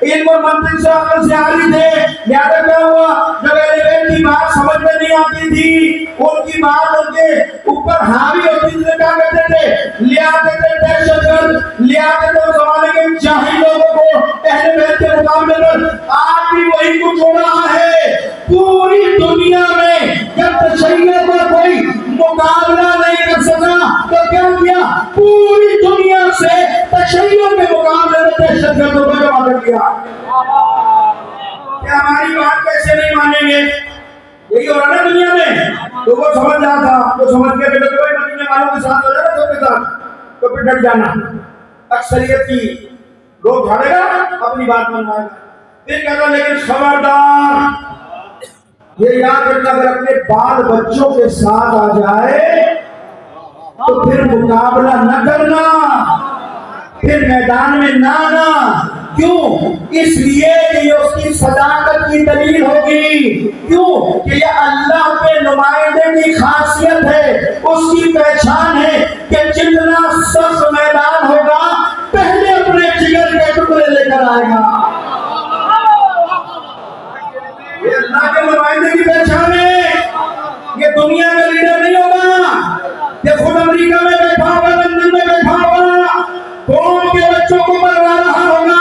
Speaker 1: علم اور منطق سے عقل سے عاری تھے۔ لہذا کیا ہوا، جب اہل بیت کی بات سمجھ میں نہیں آتی تھی، ان کی بات ان کے اوپر حاوی ہوتی تھی، کیا کرتے تھے، لے آتے تھے دہشت گرد، لے آتے تھے اس زمانے کے جاہل لوگوں کو اہل بیت کے مقابلے پر۔ آج بھی وہی کچھ ہو رہا ہے پوری دنیا میں۔ جب تشیع کا کوئی مقابلہ نہیں کر سکا تو کیا کیا، پوری دنیا سے تشیع کے مقابلے میں دہشت گردوں کو جمع کر دیا۔ کہ ہماری بات کیسے نہیں مانیں گے، یہی ہو رہا نا دنیا میں۔ تو وہ سمجھ رہا تھا، وہ سمجھ کے کہ کوئی مدینے والوں کے ساتھ ہو جائے سب کے ساتھ تو پھر ڈٹ جانا، اکثریت کی لوگ جھاڑے گا، اپنی بات منوائے گا۔ پھر کہتا لیکن خبردار، یہ یاد رکھنا اگر اپنے بال بچوں کے ساتھ آ جائے تو پھر مقابلہ نہ کرنا، پھر میدان میں نہ آنا۔ کیوں؟ اس لیے کہ یہ اس کی صداقت کی دلیل ہوگی۔ کیوں؟ کہ یہ اللہ کے نمائندے کی خاصیت ہے، اس کی پہچان ہے کہ جتنا سخت میدان ہوگا پہلے اپنے جگر کے ٹکڑے لے کر آئے گا۔ یہ اللہ کے نمائندے کی پہچان ہے، یہ دنیا کا لیڈر نہیں ہوگا، یہ خود امریکہ میں بیٹھا ہوگا، لندن میں بیٹھا ہوگا، قوم کے بچوں کو مروا رہا ہوگا۔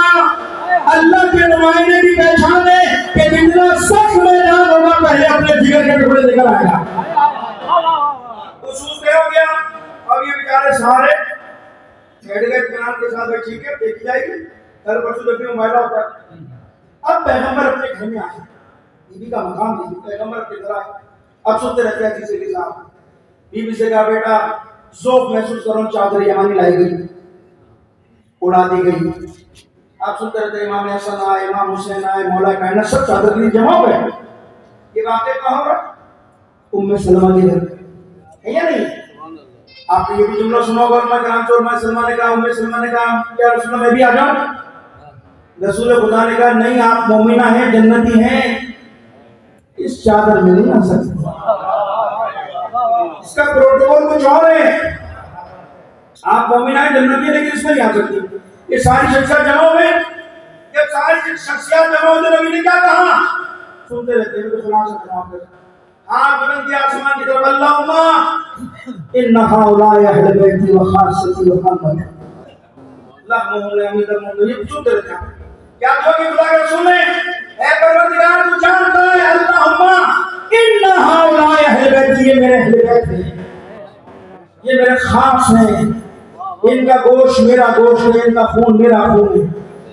Speaker 1: اللہ کے نمائندے کی پہچان ہے کہ جتنا سخت میدان ہوگا پہلے اپنے جگر کے ٹکڑے لے کر آئے گا۔ خصوص ہو گیا، اب یہ بیچارے سارے بیٹھ گئے اطمینان کے ساتھ، ٹھیک ہے دیکھی جائے گی، کل پرسوں جب بھی موبائل ہوتا ہے۔ اب پیغمبر اپنے گھر میں آئے، بیوی کا مقام دی، پیغمبر اپنی طرح اب سنتے رہتے ہیں کسی کے ساتھ۔ بیوی سے کہا بیٹا ذوق محسوس کرو، چادر یمانی لائی گئی، اڑا دی گئی۔ آپ سنتے رہتے ہیں امام حسن آئے، امام حسین آئے، مولا کائنات سب چادر کے لیے جمع ہوئے۔ یہ واقعہ کہاں ہو رہا؟ ام سلمہ کے گھر ہے یا نہیں؟ آپ نے یہ بھی جملہ سنا ہوگا، علماء کرام سے ام سلمہ نے کہا، ام سلمہ نے کہا یا رسول اللہ میں بھی آ جاؤں؟ رسول خدا نے کہا نہیں، آپ مومنہ ہیں، جنتی ہیں، اس چادر میں نہیں آ سکتے، اس کا پروٹوکول کچھ اور ہے۔ آپ مومنہ ہیں، جنتی ہیں، لیکن اس میں نہیں آ سکتی۔ یہ ساری شخصیات جمع ہوئے، جب ساری شخصیات جمع ہوئے تو نبی نے کیا کہا؟ سنتے رہتے ہیں تو خلاصہ جواب دے، ہاں بلند کیا آسمان کی طرف، اللہم ان هؤلاء اہل بیتی و خاصتی محمد، اللہم صل علی محمد۔ یہ سنتے رہتے ہیں کیا جو کہ خدا کے رسول نے، اے پروردگار تو جانتا ہے، اللہم ان هؤلاء اہل بیتی، یہ میرے اہل بیت ہیں، یہ میرے خاص ہیں، ان کا گوشت میرا گوشت ہے، ان کا خون میرا خون ہے،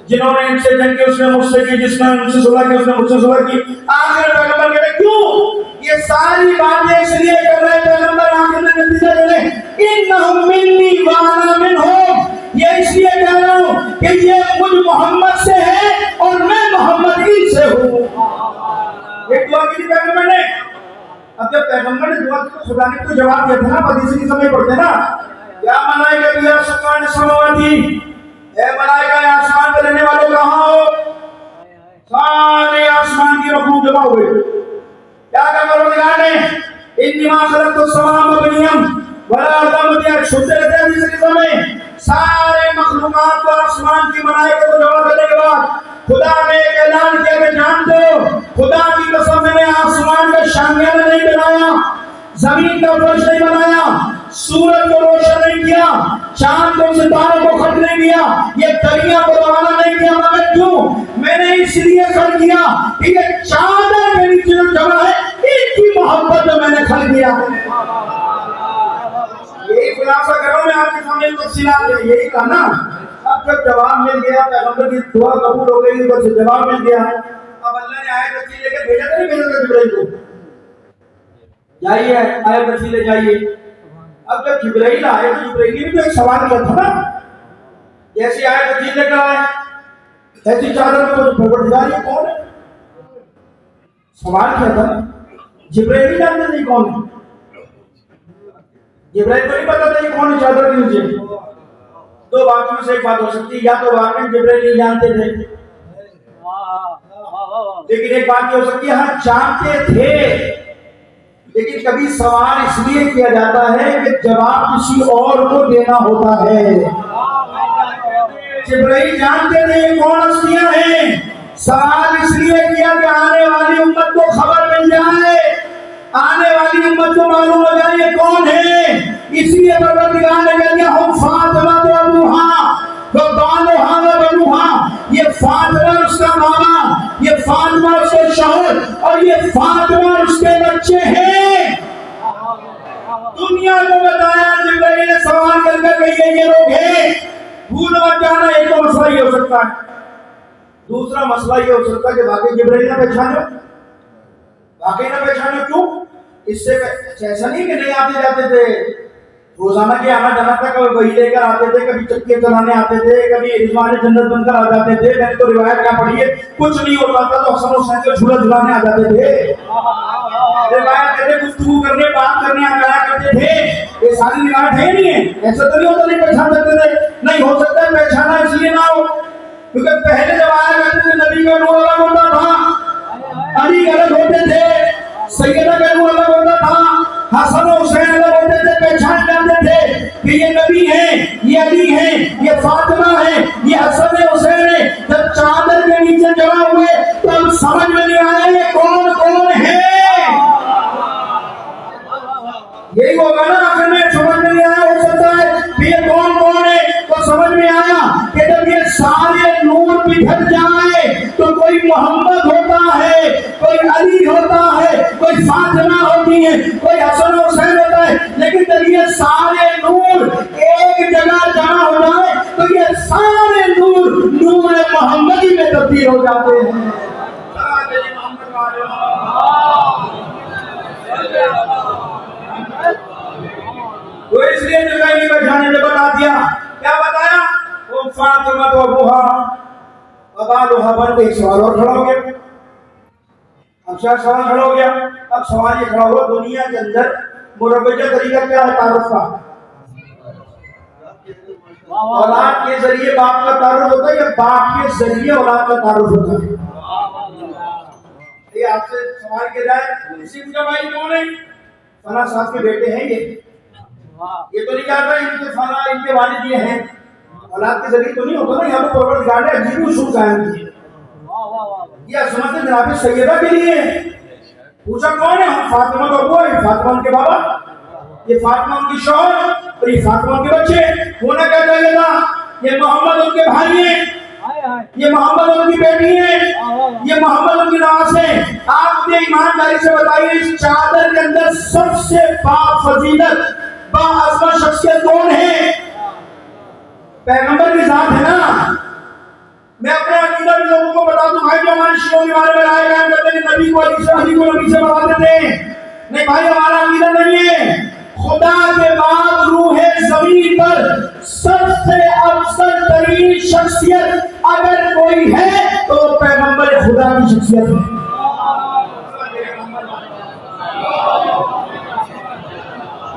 Speaker 1: جنہوں نے ان سے جنگ کی اس نے مجھ سے کی، جس نے ان سے صلح کی اس نے مجھ سے صلح کی۔ آخر پیغمبر کہتے ہیں کیوں یہ ساری باتیں اس لیے کر رہے ہیں پیغمبر، آخر میں نتیجہ دے رہے انہم منی وانا منہم، یہ اس لیے کہہ رہا ہوں کہ یہ مجھ محمد سے ہے اور میں محمد ہی سے ہوں۔ ایک دعا کی تھی پیغمبر نے، اب جب پیغمبر نے دعا کی تو خدا نے تو جواب دیا تھا نا، حدیث کی سمجھ پڑتے نا، یا ملائکہ یا سکان سماواتی، اے ملائکہ آسمان پر رہنے والوں کہاں ہو؟ سارے آسمان کی رکوع جمع ہوئے، کیا کہا پروردگار نے؟ انما خلقت السماء مبنیًا ولا ارض چھوٹے رہتے ہیں جس کے سمے سارے مخلوقات کو آسمان کی ملائکہ کو جمع کرنے کے بعد خدا نے ایک اعلان کیا کہ جان دو خدا کی قسم میں نے آسمان کا شامیانہ نہیں بنایا، زمین کا فرش نہیں بنایا، سورج کو روشن نہیں کیا، چاند کو ستاروں کو خط نہیں کیا، یہ دریا کو روانہ نہیں کیا، مگر کیوں؟ میں نے اس لیے خلق کیا کہ یہ چادر کے نیچے جو جگہ ہے ان کی محبت میں نے خلق کیا۔ یہی خلاصہ کروں میں آپ کے سامنے تفصیلات ہے، یہی کہا نا۔ اب جب جواب مل گیا، پیغمبر کی دعا قبول ہو گئی، ادھر سے جواب مل گیا، اب اللہ نے آیت رسی لے کے بھیجا نہیں بھیجا تھا جبرائیل کو، جائیے آیت رسی لے جائیے۔ اب جب جبرائیل آئے تو جبرائیل نے بھی تو ایک سوال کیا تھا نا، جیسی آیت رسی لے کر آئے ایسی چادر میں کچھ پروردگار یہ کون ہے؟ سوال کیا تھا، جبرائیل جانتے نہیں کون ہے، جبرائیل کو نہیں پتا تھا یہ کون ہے چادر کے نیچے۔ دو باتوں میں سے ایک بات ہو سکتی ہے، یا تو واقعی جبرائیل نہیں جانتے تھے، لیکن ایک بات یہ ہو سکتی ہے ہاں جانتے تھے، لیکن کبھی سوال اس لیے کیا جاتا ہے کہ جواب کسی اور کو دینا ہوتا ہے۔ جبرائیل جانتے تھے یہ کون ہستیاں ہیں، سوال اس لیے کیا کہ آنے والی امت کو خبر مل جائے، آنے والی امت کو معلوم ہو جائے یہ کون ہے۔ اس لیے پروردگار نے کہا کہ ہم فاطمہ و ابوہا و بالہا و بنوہا، یہ فاطمہ اس کا ماما، یہ فاطمہ اس کے شوہر، اور یہ فاطمہ اس کے بچے ہیں۔ دنیا کو بتایا جبرائیل نے سوال کر کے کہ یہ لوگ ہیں، بھول مت جانا۔ ایک تو مسئلہ یہ ہو سکتا ہے، دوسرا مسئلہ یہ ہو سکتا ہے کہ واقعی جبرائیل نہ پہچانو، واقعی نہ پہچانو، کیوں؟ اس سے ایسا نہیں کہ نہیں آتے جاتے تھے، روزانہ کے آنا جانا تھا، کبھی وہی لے کر آتے تھے، کبھی چکے چلانے آتے تھے، کبھی رضوان جنت بن کر آ جاتے تھے۔ میں نے تو روایت کیا پڑھی ہے، کچھ نہیں ہوتا تھا تو حسن حسین کو جھولا جھلانے آ جاتے تھے، روایت کہتے گفتگو کرنے بات کرنے آ جایا کرتے تھے۔ یہ ساری روایت ہے نہیں ہے، ایسا تو نہیں ہوتا نہیں پہچان سکتے تھے، نہیں ہو سکتا ہے پہچانا اس لیے نہ ہو کیونکہ پہلے جب آیا کرتے تھے نبی کا نور الگ ہوتا تھا، علی الگ ہوتے تھے، سیدہ کا نور الگ ہوتا تھا، حسن و حسین الگ ہوتے تھے، پہچان جاتے تھے کہ یہ نبی ہیں، یہ علی ہیں، یہ فاطمہ ہیں، یہ حسن حسین ہیں۔ جب چادر کے نیچے جمع ہوئے تو ہم سمجھ میں نہیں آیا یہ کون کون ہے، یہی ہوگا نا آخر میں سمجھ میں نہیں آیا، ہو سکتا ہے کہ یہ کون کون ہے تو سمجھ میں آیا کہ جب یہ سارے نور بکھر جائے تو کوئی محمد ہوتا ہے، کوئی علی ہوتا ہے، کوئی فاطمہ ہوتی ہے، کوئی حسن حسین ہوتا ہے، لیکن جب یہ سارے نور ایک جگہ جمع ہو جائے تو یہ سارے نور نور محمدی میں تبدیل ہو جاتے ہیں۔ تو اس لیے جبرائیل کو جانے نے بتا دیا، کیا بتایا؟ وہ فاطمہ و ابوہا و بالہا بن کے سوال اور کھڑا ہو گیا۔ اب شاید سوال کھڑا ہو گیا، اب سوال یہ کھڑا ہوا دنیا کے اندر مروجہ طریقہ کیا ہے تعارف کا؟ اولاد کے ذریعے باپ کا تعارف ہوتا ہے یا باپ کے ذریعے اولاد کا تعارف ہوتا ہے؟ یہ آپ سے سوال کیا جائے، اسی کا بھائی کون ہے؟ فلاں صاحب کے بیٹے ہیں، یہ تو نہیں کہتا ان کے فلاں ان کے والد یہ ہیں، اولاد کے ذریعے تو نہیں ہوتا نا۔ یہاں پہ پروردگار نے عجیب اصول قائم کیے، یہ عصمت جناب سیدہ کے لیے پوچھا کون ہے؟ ہم فاطمہ کا ابو ہے، فاطمہ ان کے بابا، یہ فاطمہ ان کی شوہر اور یہ فاطمہ ان کے بچے، ہونا کیا چاہیے تھا؟ یہ محمد ان کے بھائی ہیں، یہ محمد ان کی بیٹی ہیں، یہ محمد ان کی نواز ہیں۔ آپ مجھے ایمانداری سے بتائیے اس چادر کے اندر سب سے با فضیلت با عظمت شخصیت کون ہے؟ پیغمبر کی ذات ہے نا۔ میں اپنے عقیدہ بھی لوگوں کو بتا دوں، بھائی جو ہمارے شیعوں کے بارے میں رائے قائم کرتے ہیں کہ نبی کو نبی سے بڑھاتے تھے، نہیں بھائی ہمارا عقیدہ نہیں ہے۔ خدا کے بعد روح زمین پر سب سے افضل ترین شخصیت اگر کوئی ہے تو وہ پیغمبر خدا کی شخصیت ہے۔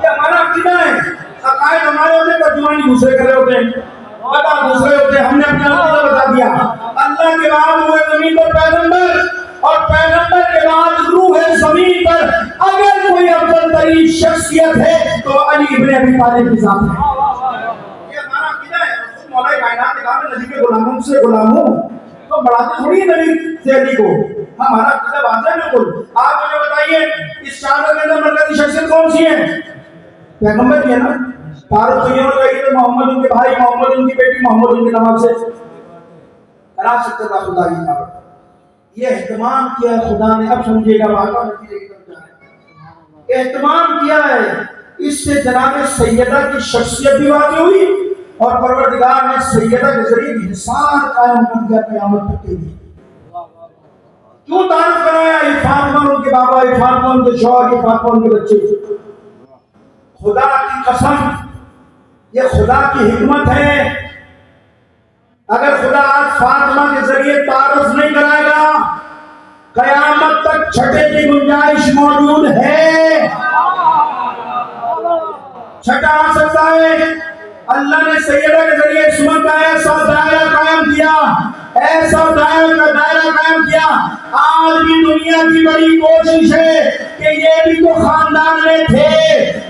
Speaker 1: یہ ہمارا عقیدہ ہے، عقائد ہمارے ہوتے ترجمانی دوسرے کرے ہوتے ہیں، بتا دوسرے ہوتے ہیں، ہم نے اپنا عقیدہ بتا دیا۔ اللہ کے بعد روح زمین پر پیغمبر، اور پیغمبر کے بعد روح زمین پر اگر کوئی افضل ترین شخصیت ہے تو علی ابن ابی طالب کی ذات ہے. یہ ہمارا عقیدہ ہے. خود مولا کائنات نے کہا میں نبی کے غلاموں سے غلام ہوں تو بڑھاتے تھوڑی ہے نبی سے علی کو. ہمارا عقیدہ واضح ہے بالکل. آپ مجھے بتائیے اس چادر کے اندر مرکزی شخصیت کون سی ہے؟ پیغمبر کی ہے نا. تعارف تو یہ ہونا چاہیے کہ محمد ان کے بھائی، محمد ان کی بیٹی، محمد ان کے نام سے کرا سکتے تھا خدا کی تعارف. یہ اہتمام کیا خدا نے. اب سمجھیے گا واقعہ نتیجے کی طرف جا رہے ہیں. اہتمام کیا ہے اس سے جناب سیدہ کی شخصیت بھی واضح ہوئی اور پروردگار نے سیدہ کے ذریعے انحصار قائم کر دیا قیامت تک کے لیے. کیوں تعارف کرایا؟ یہ فاطمہ ان کے بابا، یہ فاطمہ ان کے شوہر، یہ فاطمہ ان کے بچے. خدا کی قسم یہ خدا کی حکمت ہے. اگر خدا آج فاطمہ کے ذریعے تعارف نہیں کرائے گا قیامت تک چھٹے کی گنجائش موجود ہے. چھٹا آ سکتا ہے. اللہ نے سیدہ کے ذریعے عصمت کا ایسا دائرہ قائم کیا، ایسا دائرہ قائم کیا. آج بھی دنیا کی بڑی کوشش ہے کہ یہ بھی تو خاندان میں تھے،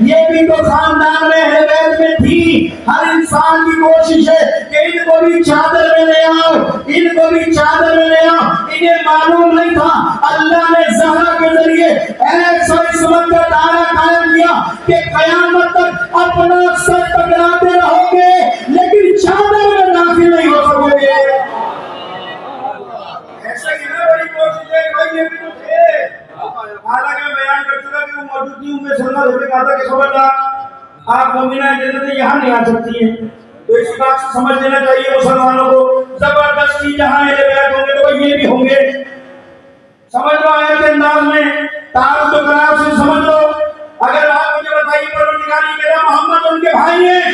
Speaker 1: یہ بھی تو خاندان میں اہل بیت میں تھی. ہر انسان کی کوشش ہے کہ ان کو بھی چادر میں لے آؤ، ان کو بھی چادر میں لے آؤ. انہیں معلوم نہیں تھا اللہ نے زہرا کے ذریعے ایسا عصمت کا دائرہ قائم کیا کہ قیامت تک اپنا سر ٹکراتے رہو گے لیکن چادر میں داخل نہیں ہو سکو گے. ایسا ہی نا بڑی کوشش ہے بھائی. یہ بھی تو تھے. حالانکہ میں بیان کر چکا کہ وہ موجود تھی. میں صلی اللہ علیہ وسلم کہا تھا کہ خبردار آپ مومنہ جنت یہاں نہیں آ سکتی ہیں. تو اس بات سے سمجھ لینا چاہیے مسلمانوں کو. زبردستی جہاں اہل بیت ہوں گے تو یہ بھی ہوں گے. سمجھ لو آیت کے انداز میں تعارف و قرار سے سمجھ لو. اگر آپ مجھے بتائیے پروردگار یہ کہہ رہا محمد ان کے بھائی ہیں.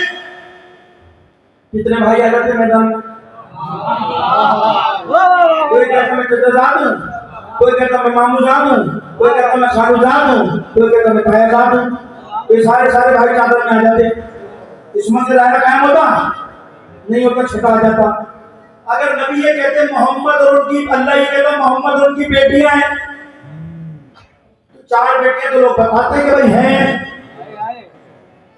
Speaker 1: کتنے بھائی آ جاتے میدان میں؟ کوئی کہتا میں چچا زاد ہوں، کوئی کہتا میں مامو زاد ہوں، کوئی کہتا میں خالو زاد ہوں، کوئی کہتا میں تایا زاد ہوں. یہ سارے بھائی چادر میں آ جاتے. عصمت کا دائرہ قائم ہوتا نہیں ہوتا، چھٹا آ جاتا. اگر نبی یہ کہتے محمد اور ان کی، اللہ یہ کہتا محمد اور ان کی بیٹیاں ہیں، چار بیٹیاں تو لوگ بتاتے ہیں کہ بھائی ہیں.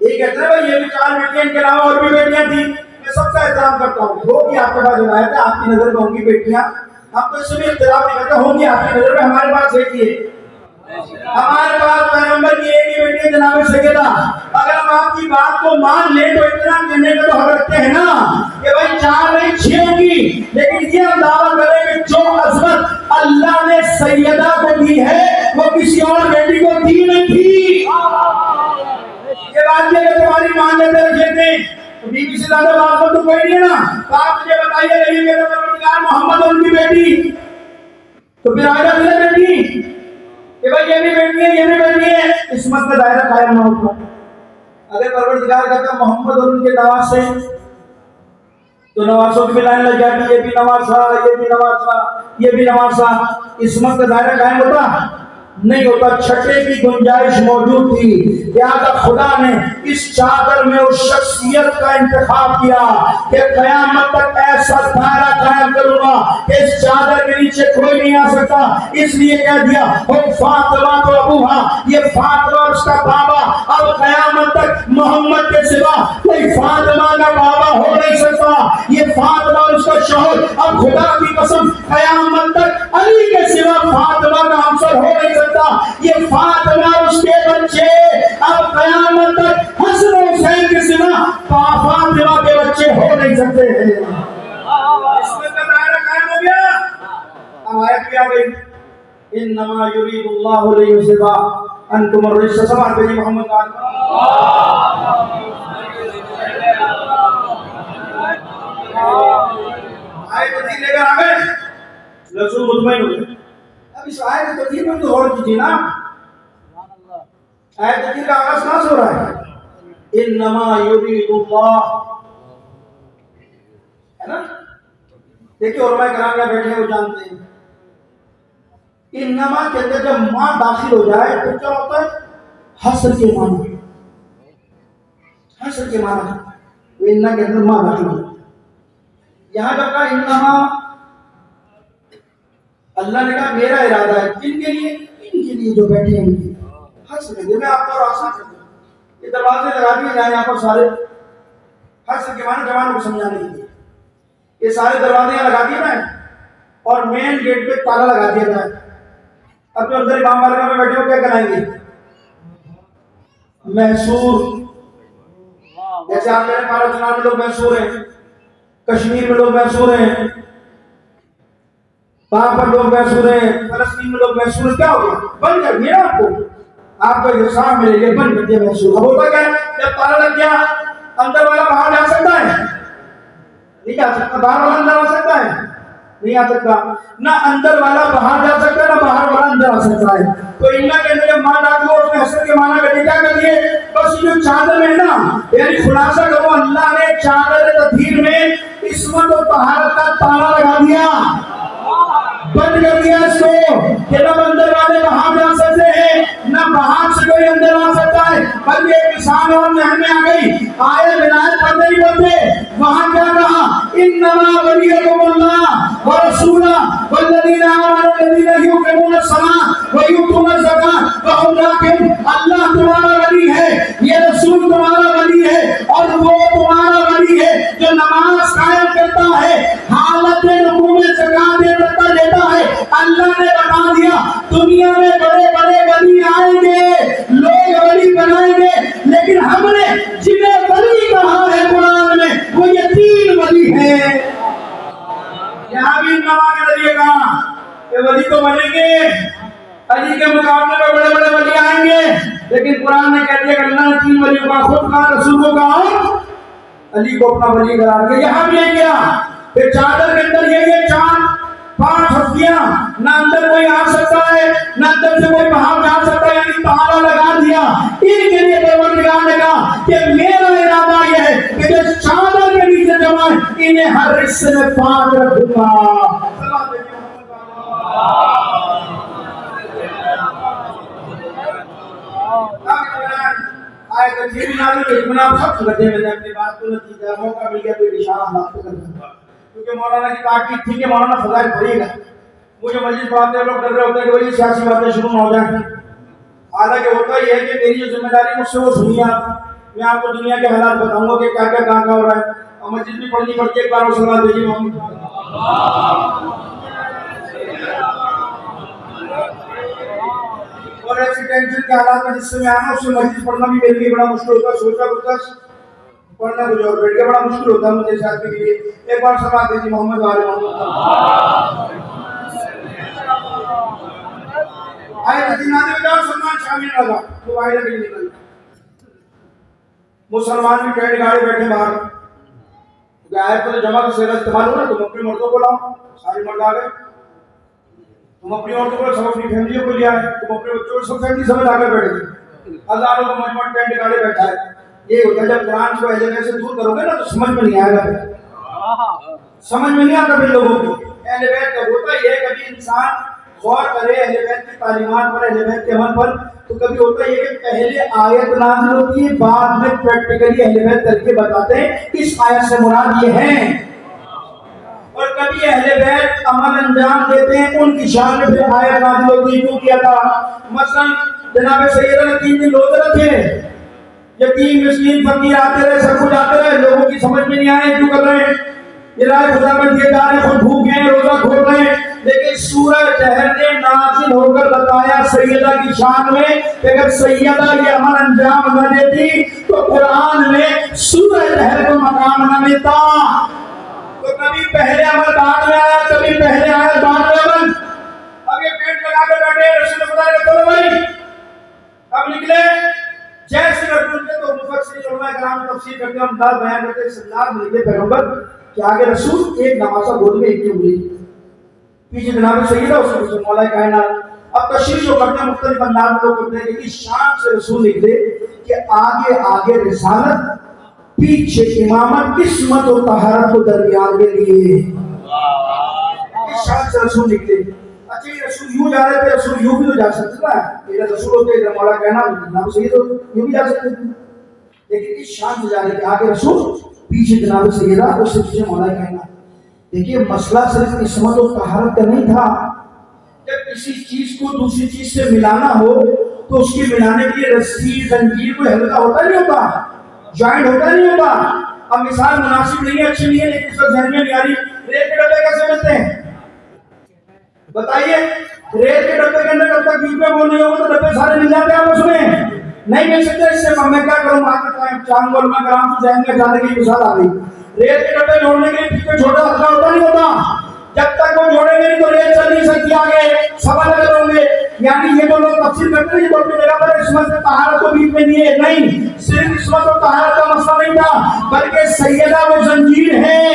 Speaker 1: یہ کہتے ہیں بھائی یہ بھی چار بیٹیاں، ان کے علاوہ اور بھی بیٹیاں تھیں. میں سب کا احترام کرتا ہوں. وہ بھی آپ کے پاس روایت ہے آپ کی نظر میں ہوں گی بیٹیاں. ہم تو اس سے بھی اختلاف نہیں کرتے. ہوں گی آپ کی نظر میں. ہمارے پاس ایک ہی ہے. ہمارے پاس پیغمبر کی ایک ہی بیٹی ہے جناب سیدہ. اگر ہم آپ کی بات کو مان لیں تو اتنا کہنے کا تو حق رکھتے ہیں نا کہ بھائی 4 نہیں 6 ہوگی. لیکن یہ ہم دعویٰ کریں کہ جو عظمت اللہ نے سیدہ کو دی ہے وہ کسی اور بیٹی کو دی نہیں تھی. یہ بات یہ کہ تمہاری مان لیتے رکھتے بی بی سے زیادہ بات تو کوئی نہیں ہے نا. تو آپ مجھے بتائیے نہیں کہ پروردگار محمد اور ان کی بیٹی تو پھر آئے گا میرے بیٹی کہ بھائی یہ بھی بیٹی ہے، یہ بھی بیٹی ہے. عصمت کا دائرہ قائم نہ ہوتا. اگر پروردگار کہتا محمد اور ان کے نواز سے تو نوازوں کی بھی لائن لگ جاتی. یہ بھی نوازا، یہ بھی نوازا، یہ بھی نوازا. عصمت کا دائرہ قائم ہوتا نہیں ہوتا. چھٹے کی گنجائش موجود تھی. لہذا خدا نے اس چادر میں اس شخصیت کا انتخاب کیا کہ قیامت تک ایسا دائرہ قائم کروں گا کہ اس چادر کے نیچے کوئی نہیں آ سکتا. اس لیے کہہ دیا وہ فاطمہ تو ابوہا، یہ فاطمہ اس کا بابا. اب قیامت تک محمد کے سوا کوئی فاطمہ کا بابا ہو نہیں سکتا. یہ فاطمہ اس کا شوہر. اب خدا کی قسم قیامت تک علی کے سوا فاطمہ کا ہمسر ہو نہیں سکتا. یہ فاطمہ اس کے بچے اب قیامت تک حسن حسین کے سوا فاطمہ کے بچے ہو نہیں سکتے ہیں. اس میں کا دائرہ قائم ہو گیا. اب آیت کیا گئی انما یرید اللہ لیذھب عنکم الرجس. سماعت پہ محمد کا آیت تفسیر لے کر آ گئے. رسول مطمئن ہو گئے. اب اس آیت تفسیر میں تو غور کیجیے نا. آیت تفسیر کا آغاز کہاں سے ہو رہا ہے؟ انما یرید اللہ، ہے نا. دیکھیے علماء کرام یہاں بیٹھے ہیں وہ جانتے ہیں انما کے اندر جب ماں داخل ہو جائے تو کیا ہوتا ہے؟ حصر کے معنی. حصر کے معنی وہ انما کے اندر ماں داخل ہو جائے. یہاں جب کہا انما، اللہ نے کہا میرا ارادہ ہے. کن کے لیے؟ ان کے لیے جو بیٹھے ہیں. ہنس لیں میں آپ کو اور آسان کرتا ہوں. یہ دروازے لگا دیے جائیں یہاں پر سارے, ہنس کے معنی جوانوں کو سمجھانے کے لیے. یہ سارے دروازے یہاں لگا دیے جائیں اور مین گیٹ پہ تالا لگا دیا جائے. اب جو اندر امام بارگاہ میں بیٹھے ہو کیا کرائیں گے؟ محصور. جیسے آپ میرے پاکستان میں لوگ محصور ہیں, کشمیر میں لوگ محصور ہیں, وہاں پر لوگ محصور ہیں, فلسطین میں لوگ محصور ہیں. کیا ہو گیا؟ بند کر دیا آپ کو, آپ کو حساب ملے گا, بند کر دیا محصور. اب ہوتا کیا ہے, جب تالا لگ گیا اندر والا باہر جا سکتا ہے؟ نہیں جا سکتا. باہر والا اندر آ سکتا ہے؟ نہیں آ سکتا. نہ اندر والا باہر جا سکتا ہے نہ باہر والا اندر آ سکتا ہے. تو انہاں کے اندر ماں ڈاکو اور حسن کے معنی کا کیا کر دیے؟ بس یہ جو چادر ہے نا, یعنی خلاصہ کرو اللہ نے چادر تطہیر میں عصمت و طہارت کا تالا لگا دیا, بند کر دیا اس کو کہ نہ اندر والے باہر جا سکتے ہیں نہ باہر سے کوئی اندر آ سکتا ہے. بلکہ ایک مثال اور ذہن میں آ گئی. آئے ولایت پڑھتے نہیں پڑھتے, وہاں کیا کہا؟ انما ولیکم اللہ ورسولہ والذین آمنوا الذین یقیمون الصلاۃ ویؤتون الزکاۃ وهم راکعون. اللہ تمہارا ولی ہے, یہ رسول تمہارا ولی ہے, اور وہ تمہارا ولی ہے جو نماز قائم کرتا ہے, حالت رکوع میں زکات دیتا ہے. اللہ نے بتا دیا دنیا میں بڑے بڑے ولی آئیں گے, لوگ ولی بنائیں گے, لیکن ہم نے جنہیں ولی کہا ہے قرآن میں وہ یہ 3 ولی ہیں. یہاں بھی نما کے ذریعے کہا کہ ولی تو بنیں گے, علی کے مقابلے میں بڑے بڑے ولی آئیں گے, لیکن قرآن نے کہہ دیا کہ اللہ نے 3 ولیوں کا خود کہا, رسول کو کہا, علی کو اپنا ولی قرار دیا. یہاں بھی کیا کہ چادر کے اندر یہ 4-5 ہستیاں, نہ اندر کوئی آ سکتا ہے نہ اندر سے کوئی باہر جا سکتا ہے, یعنی تالا لگا دیا. ان کے لیے پروردگار نے کہا کہ میرا ارادہ یہ ہے کہ جو چادر کے نیچے جمع ہے انہیں ہر حصے میں پاک رکھوں گا. آئے تجھیب نازل کے اطمینان سب لگے میں نے اپنی بات کو نتیجہ موقع مل گیا تو اشارہ ہاتھ کو کرنا, کیونکہ مولانا کی تاکید تھی کہ مولانا فضائل پڑھے گا. مجھے مسجد پڑھاتے لوگ ڈر رہے ہوتے ہیں کہ وہی سیاسی باتیں شروع نہ ہو جائیں. حالانکہ ہوتا ہی ہے کہ میری جو ذمہ داری مجھ سے وہ سنیے آپ, میں آپ کو دنیا کے حالات بتاؤں گا کہ کیا کیا کہاں ہو رہا ہے, اور مسجد بھی پڑھنی پڑتی ہے. ایک بار وہ سلام بھیجیے محمد. اور ایسی ٹینشن کے حالات میں جس سے میں آنا, اس سے مسجد پڑھنا بھی میرے لیے بڑا مشکل ہوتا ہے. سوچا کچھ پڑھنا کچھ اور, بیٹھ کے بڑا مشکل ہوتا ہے مجھے ساتھ کے لیے. ایک بار سلام بھیجیے محمد والے محمد. آئے تجینادی وجہ سلمان شامل لگا تو آئے لگے نکل. مسلمان بھی ٹینٹ گاڑی بیٹھے باہر, کہ آئے تو جمع کا سیرہ استعمال ہو نا, تم اپنی مردوں کو لاؤ, ساری مرد آ گئے, تم اپنی عورتوں کو سب اپنی فیملیوں کو لے آئے, تم اپنے بچوں کو سب فیملی سمجھ آ کر بیٹھے تھے. ہزاروں کو مجمع ٹینٹ گاڑی بیٹھا ہے. یہ ہوتا ہے جب قرآن کو اہل بیت سے دور کرو گے نا تو سمجھ میں نہیں آئے گا, سمجھ میں نہیں آتا پھر لوگوں کو. اہل بیت کا ہوتا یہ ہے کبھی انسان غور کرے اہل بیت کی تعلیمات پر, اہل بیت کے عمل پر, تو کبھی ہوتا یہ کہ پہلے آیت نازل ہوتی ہے, بعد میں پریکٹیکلی اہل بیت کر کے بتاتے ہیں اس آیت سے مراد یہ ہیں. اور کبھی اہل بیت عمل انجام دیتے ہیں, ان کی شان میں پھر آیت نازل ہوتی ہے. کیوں کیا تھا؟ مثلا جناب سیدنا نے 3 دن روزے رکھے, یتیم مسکین فقیر آتے رہے, سب کچھ آتے رہے, لوگوں کی سمجھ میں نہیں آئے کیوں کر رہے ہیں, یہ رائے خدا میں دیے جا رہے, خود بھوک گئے, روزہ کھول رہے ہیں. لیکن سورہ طہر نے نازل ہو کر بتایا سیدہ کی شان میں کہ اگر سیدہ یہ عمل انجام نہ دیتی تو قرآن میں سورہ طہر کو مقام نہ ملتا. تو کبھی پہلے عمل بعد میں آیا, کبھی پہلے آیا بعد میں عمل. اب یہ پیٹ لگا کے بیٹھے رسول خدا نے چلو بھائی اب نکلے. جیسے رسول کے تو مفسرین علماء کرام تفسیر کرتے ہیں, انداز بیان کرتے ہیں, سردار ملتے پیغمبر کہ آگے رسول ایک نمازہ گود میں ایک کی انگلی, پیچھے جناب سیدہ اس کے مولا کائنات. اب تشریح جو کرتے ہیں مختلف انداز میں لوگ کرتے ہیں کہ اس شان سے رسول نکلے کہ آگے آگے رسالت, پیچھے امامت, قسمت و طہارت کو درمیان میں لیے. اس شان سے رسول نکلے. اچھا یہ رسول یوں جا رہے تھے, رسول یوں بھی تو جا سکتے تھا, یہ رسول ہوتے ہیں مولا کائنات جناب سید یوں بھی جا سکتے تھے, لیکن اس شان سے جا رہے کہ آگے رسول پیچھے جناب سیدہ اس سے پیچھے مولا کائنات. دیکھیے مسئلہ صرف قسمت و طہارت کا نہیں تھا. جب کسی چیز کو دوسری چیز سے ملانا ہو تو اس کی ملانے کے لیے رسی زنجیر کوئی ہلکا ہوتا نہیں ہوتا, جوائنٹ ہوتا نہیں ہوتا. اب مثال مناسب نہیں ہے, اچھی نہیں ہے, لیکن اس کا ذہن میں نہیں آ رہی. ریت کے ڈبے کیسے ملتے ہیں بتائیے؟ ریت کے ڈبے کے اندر جب تک بیچ میں وہ نہیں ہوگا تو ڈبے سارے مل جاتے ہیں آپ اس میں نہیں مل سکتے. اس سے میں کیا کروں, چاند علماء کرام سے ذہن میں جانے کی مثال آ گئی. ریت کے ڈبے جوڑنے کے لیے بیچ میں چھوٹا ہلکا ہوتا نہیں ہوتا, جب تک وہ جوڑیں گے نہیں تو ریت چل نہیں سکتی آگے, سوال لگے ہوں گے. یعنی یہ تو لوگ تفسیر کرتے ہیں یہ تو اپنی جگہ پر عصمت طہارت کو بیچ میں نہیں ہے, نہیں, صرف عصمت و طہارت کا مسئلہ نہیں تھا, بلکہ سیدہ وہ زنجیر ہے,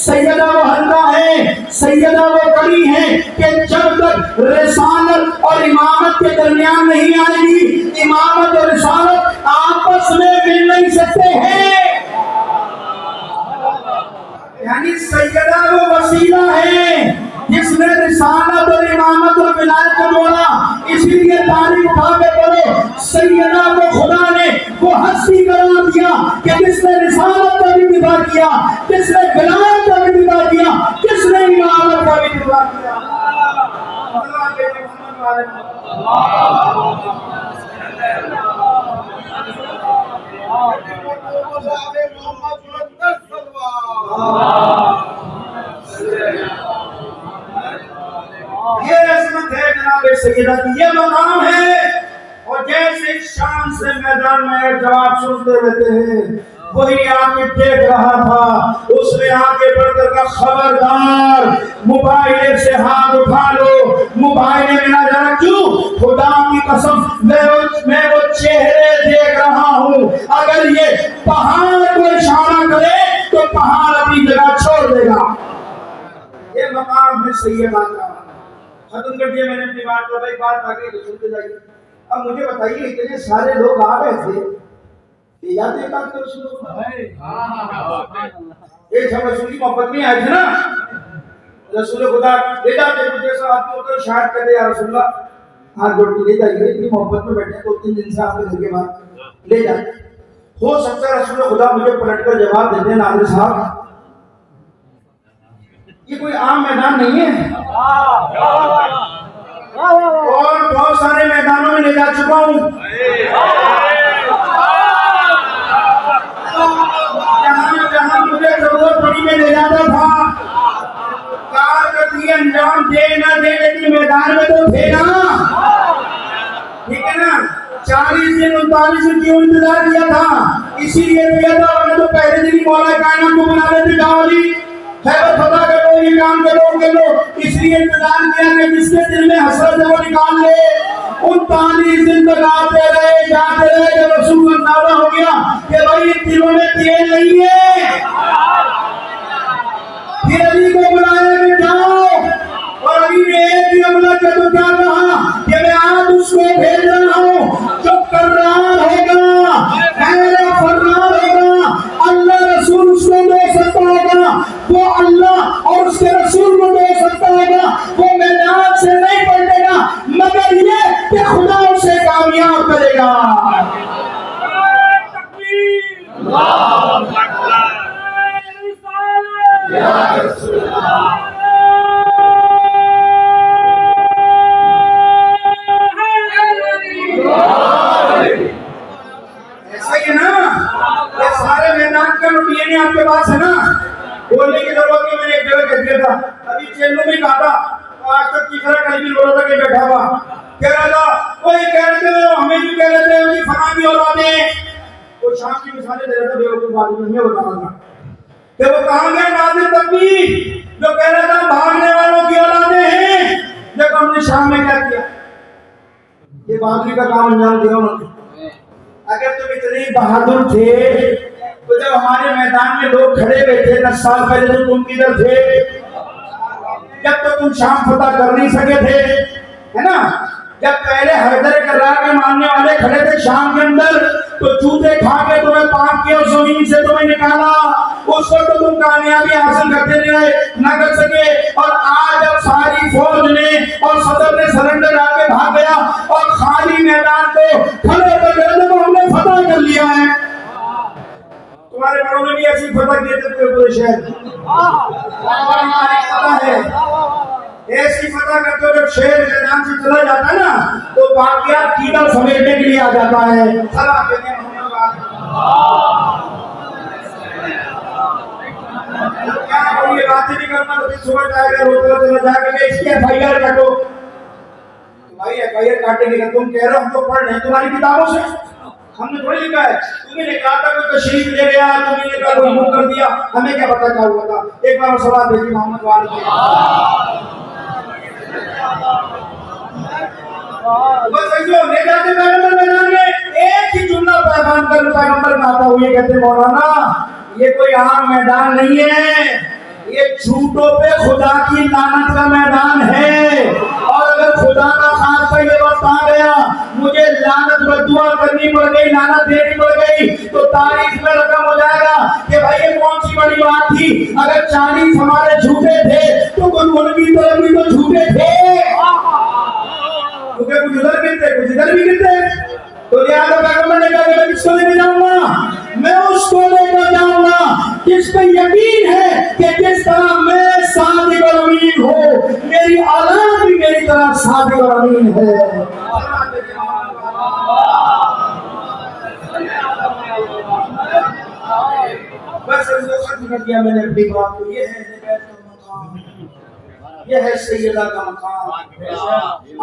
Speaker 1: سیدہ وہ حلقہ ہے, سیدہ وہ کڑی ہے کہ جب تک رسالت اور امامت کے درمیان نہیں آئے گی, امامت اور رسالت آپس میں مل نہیں سکتے ہیں. یعنی سیدہ وہ وسیلہ ہے جس نے رسالت اور امامت اور ولایت کو جوڑا. اسی لیے تعریف اٹھا کے کرو, سیدہ کو خدا نے وہ ہستی قرار دیا کہ جس نے رسالت کا بھی دفاع کیا, جس نے ولایت کا بھی دفاع کیا, جس نے امامت کا بھی دفاع کیا. یہ عظمت ہے جناب سیدہ کی, یہ مقام ہے. اور جیسے شام سے میدان میں جواب سنتے رہتے ہیں, وہی آ کے دیکھ رہا تھا, اس نے آگے بڑھ کر کہا خبردار موبائل سے ہاتھ اٹھا لو. موبائل میں نہ جانا, کیوں؟ خدا کی قسم میں وہ چہرے دیکھ رہا ہوں, اگر یہ پہاڑ کو اشارہ کرے تو پہاڑ اپنی جگہ چھوڑ دے گا. یہ مقام ہے سیدہ کا. ختم کر دیا میں نے اپنی بات کو, بھائی بات آگے تو سنتے جائیے. اب مجھے بتائیے اتنے سارے لوگ آ گئے تھے, یاد ہے بات رسول ایک ہم رسول کی محبت میں آئے تھے نا, رسول خدا لے جاتے مجھے ایسا آدمی ہوتا ہے شاید کہتے یا رسول اللہ ہاتھ جوڑ کے لے جائیے, اتنی محبت میں بیٹھے 2-3 دن سے آپ کے گھر کے بعد لے جاتے. ہو سکتا ہے رسول خدا مجھے پلٹ کر جواب دیتے ہیں ناظر صاحب یہ کوئی عام میدان نہیں ہے, اور بہت سارے میدانوں میں لے جا چکا ہوں. جہاں مجھے ضرورت پڑی میں لے جاتا تھا, کارکردگی انجام دے نہ دے لیکن میدان میں تو تھے نا, ٹھیک ہے نا. 40 دن 39 دن کیوں انتظار کیا تھا؟ اسی لیے کیا تھا, ورنہ تو پہلے دن ہی مولا کائنات کو بنا دیتے گاولی خیبر خدا کرو, یہ کام کرو. اس لیے انتظار کیا کہ جس کے دل میں حسرت ہے وہ نکال لے. 39 دن تک آتے رہے جاتے رہے, جب رسول کا دعویٰ ہو گیا کہ بھائی دلوں میں تیل نہیں ہے, پھر علی کو بلایا کہ جاؤ, اور علی نے ایک ہی عملہ کیا تو کیا کہا کہ میں آج اس کو بھیج رہا ہوں جو کرار ہوگا, میرا فرار ہوگا, اللہ رسول اس کو دے سکتا ہوگا, وہ اللہ اور اس کے رسول کو دے سکتا ہوگا, وہ میدان سے نہیں پلٹے گا مگر یہ کہ خدا اسے کامیاب کرے گا. ایسا ہی ہے نا, یہ سارے میدان کا روٹین آپ کے پاس ہے نا, بولنے کی ضرورت نہیں. میں نے ایک جگہ کہہ دیا تھا, ابھی چینوں میں کہا تھا, آج تک کی طرح کہیں بھی بول رہا تھا کہ بیٹھا ہوا کہہ رہا تھا, وہی کہہ رہے تھے ہمیں بھی کہہ رہے تھے ان کی فنا بھی اولادیں ہیں. وہ شام کی مثالیں دے رہا تھا, بیوقوف آدمی میں بتا رہا تھا کہ وہ کہاں گیا ناظر تبی جو کہہ رہا تھا بھاگنے والوں کی اولادیں ہیں. دیکھو ہم نے شام میں کیا کیا, یہ بہادری کا کام انجام دیا انہوں نے. اگر تم اتنے بہادر تھے تو جب ہمارے میدان میں لوگ کھڑے ہوئے تھے 10 سال پہلے تو تم کدھر تھے؟ جب تو تم شام فتح کر نہیں سکے تھے, ہے نا. جب پہلے حیدر کرار کے ماننے والے کھڑے تھے شام کے اندر تو جوتے کھا کے تمہیں پاک کیا, زمین سے تمہیں نکالا, اس وقت تو تم کامیابی حاصل کرتے رہے, نہ کر سکے. اور آج جب ساری فوج نے اور صدر نے سرنڈر آ کے بھاگ گیا اور خالی میدان کو کھڑے کر دیا تو ہم نے فتح کر لیا ہے. تمہارے بڑوں نے بھی ایسی فتح کیے تھے پورے شہر, اور ہماری فتح ہے ایسی فتح کرتے ہو. جب شہر میدان سے چلا جاتا ہے نا تو واقعہ کیڑا سمیٹنے کے لیے آ جاتا ہے. سلام کہتے ہیں محمد کیا کوئی یہ باتیں نہیں کرنا تو پھر صبح جائے گا روزہ چلا جائے گا کہ اس کی FIR کاٹو. بھائی FIR کاٹیں گے تم کہہ رہے ہو ہم تو پڑھ رہے ہیں تمہاری کتابوں سے, ہم نے تھوڑی لکھا ہے. تمہیں نے کہا تھا کوئی تشریف لے گیا, تمہیں نے کہا کوئی منہ کر دیا, ہمیں کیا پتا کیا ہوا تھا. ایک بار سوال بھیجی محمد والد کے بس ایسے لے جاتے پیغمبر میدان میں, ایک ہی جملہ پیغام کر پیغمبر کا آتا ہوئے کہتے مولانا یہ کوئی عام میدان نہیں ہے, یہ جھوٹوں پہ خدا کی لعنت کا میدان ہے. اور اگر خدا کا خاصہ یہ وقت آ گیا مجھے لعنت بددعا کرنی پڑ گئی, لعنت دینی پڑ گئی, تو تاریخ میں رقم ہو جائے گا کہ بھائی یہ کون سی بڑی بات تھی. اگر 40 ہمارے جھوٹے تھے تو کچھ ان کی طرف بھی تو جھوٹے تھے, کیونکہ کچھ ادھر گرتے کچھ ادھر بھی گرتے. تو لہٰذا پیغمبر نے کہا کہ میں کس کو لے کے جاؤں گا, میں اس کو لے کر جاؤں گا جس پہ یقین ہے کہ جس طرح میں صادق اور امین ہوں میری اولاد بھی میری طرح صادق اور امین ہے. بس اس کو ختم کر دیا میں نے اپنی بات کو. یہ ہے ہدایت کا مقام, یہ ہے سیدہ کا مقام.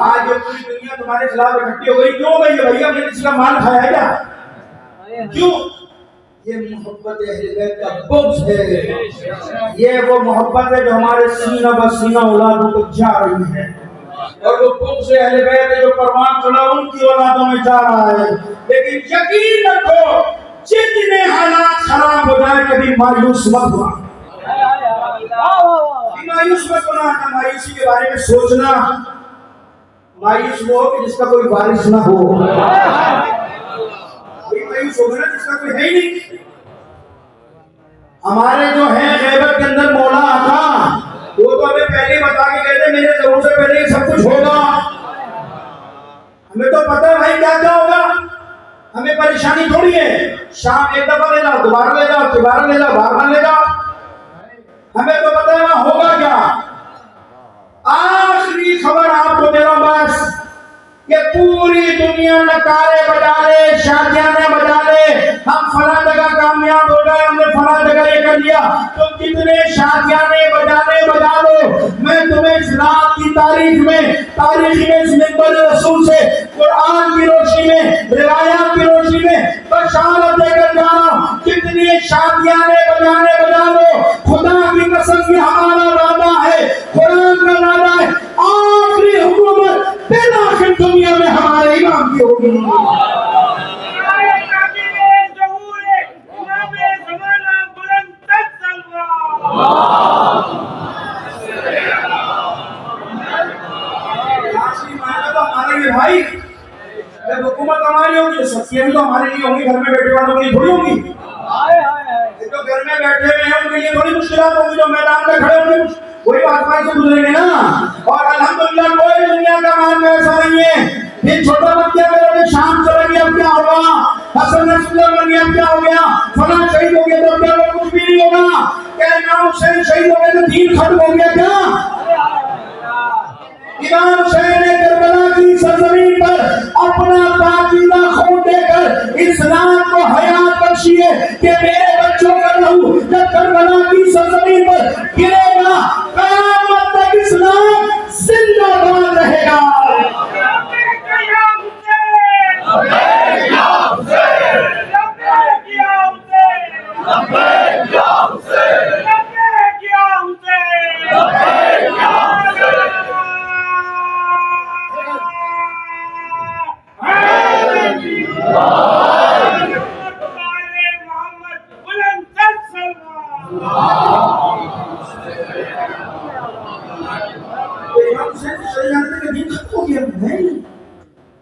Speaker 1: آج جو پوری دنیا تمہارے خلاف اکٹھی ہو گئی, کیوں گئی ہے بھیا؟ ہم نے کسی کا مال کھایا ہے کیا؟ کیوں؟ یہ محبت اہل بیت کا بغض ہے. یہ وہ محبت ہے جو ہمارے سینہ بہ سینہ اولادوں کو جا رہی ہے, اور وہ بغض اہل بیت ہے جو پروان چلا ان کی اولادوں میں جا رہا ہے. لیکن یقین رکھو جتنے حالات خراب ہو جائیں کبھی مایوس مت ہونا, مایوس مت ہونا. مایوسی کے بارے میں سوچنا, مایوس وہ ہو کہ جس کا کوئی وارث نہ ہو. کوئی مایوس ہوگا نا جس کا کوئی ہے ہی نہیں. ہمارے جو ہیں غیبت کے اندر مولا آقا, وہ تو ہمیں پہلے بتا کے کہتے ہیں میرے ضرور سے پہلے سب کچھ ہوگا. ہمیں تو پتہ ہے بھائی کیا کیا ہوگا, ہمیں پریشانی تھوڑی ہے. شام ایک دفعہ لے جاؤ, دوبارہ لے جاؤ, دوبارہ لے جاؤ, بار لے جاؤ, ہمیں تو پتہ ہے وہاں ہوگا کیا. آخری خبر آپ کو دے رہا ہوں بس, کہ پوری دنیا نکارے بجا لے, شادیاں بجا لے, ہم فلاں جگہ کامیاب ہو گئے, ہم نے فلاں جگہ یہ کر لیا. تم جتنے شادیاں بجا لو, میں تمہیں اس رات کی تاریخ میں اس منبر رسول سے قرآن کی روشنی میں, روایات کی روشنی میں بشارت دے کر جا رہا ہوں. جتنی شادیاں بجا لو, خدا کی قسم یہ ہمارا وعدہ ہے, قرآن کا وعدہ ہے, آخری حکومت بالآخر دنیا میں ہمارے امام کی ہوگی. بھائی جب حکومت ہماری ہوگی, سبسیاں بھی تو ہمارے لیے ہوں گی, گھر میں بیٹھے والوں کے لیے تھوڑی ہوں گی. تو گھر میں بیٹھے ہوئے ہیں ان کے لیے تھوڑی مشکلات ہوں گی, جو میدان میں کھڑے ہوں گے وہی آسمائی سے گزریں گے نا. اور الحمدللہ کوئی دنیا کا مال میں ایسا نہیں ہے. پھر چھوٹا بچہ میرے شام چلا گیا اب کیا ہوگا, حسن رسول اللہ بن گیا اب کیا ہو گیا, فلاں شہید ہو گیا تو کیا ہوگا, کچھ بھی نہیں ہوگا. کہ امام حسین شہید ہو گئے تو دین ختم ہو گیا کیا؟ امام حسین نے کربلا کی سرزمین پر اپنا پاکیزہ خون دے کر اسلام کو حیات بخشی ہے کہ میرے بچوں کا لہو جب کربلا کی سرزمین پر گرے گا قیامت تک اسلام زندہ باد رہے گا.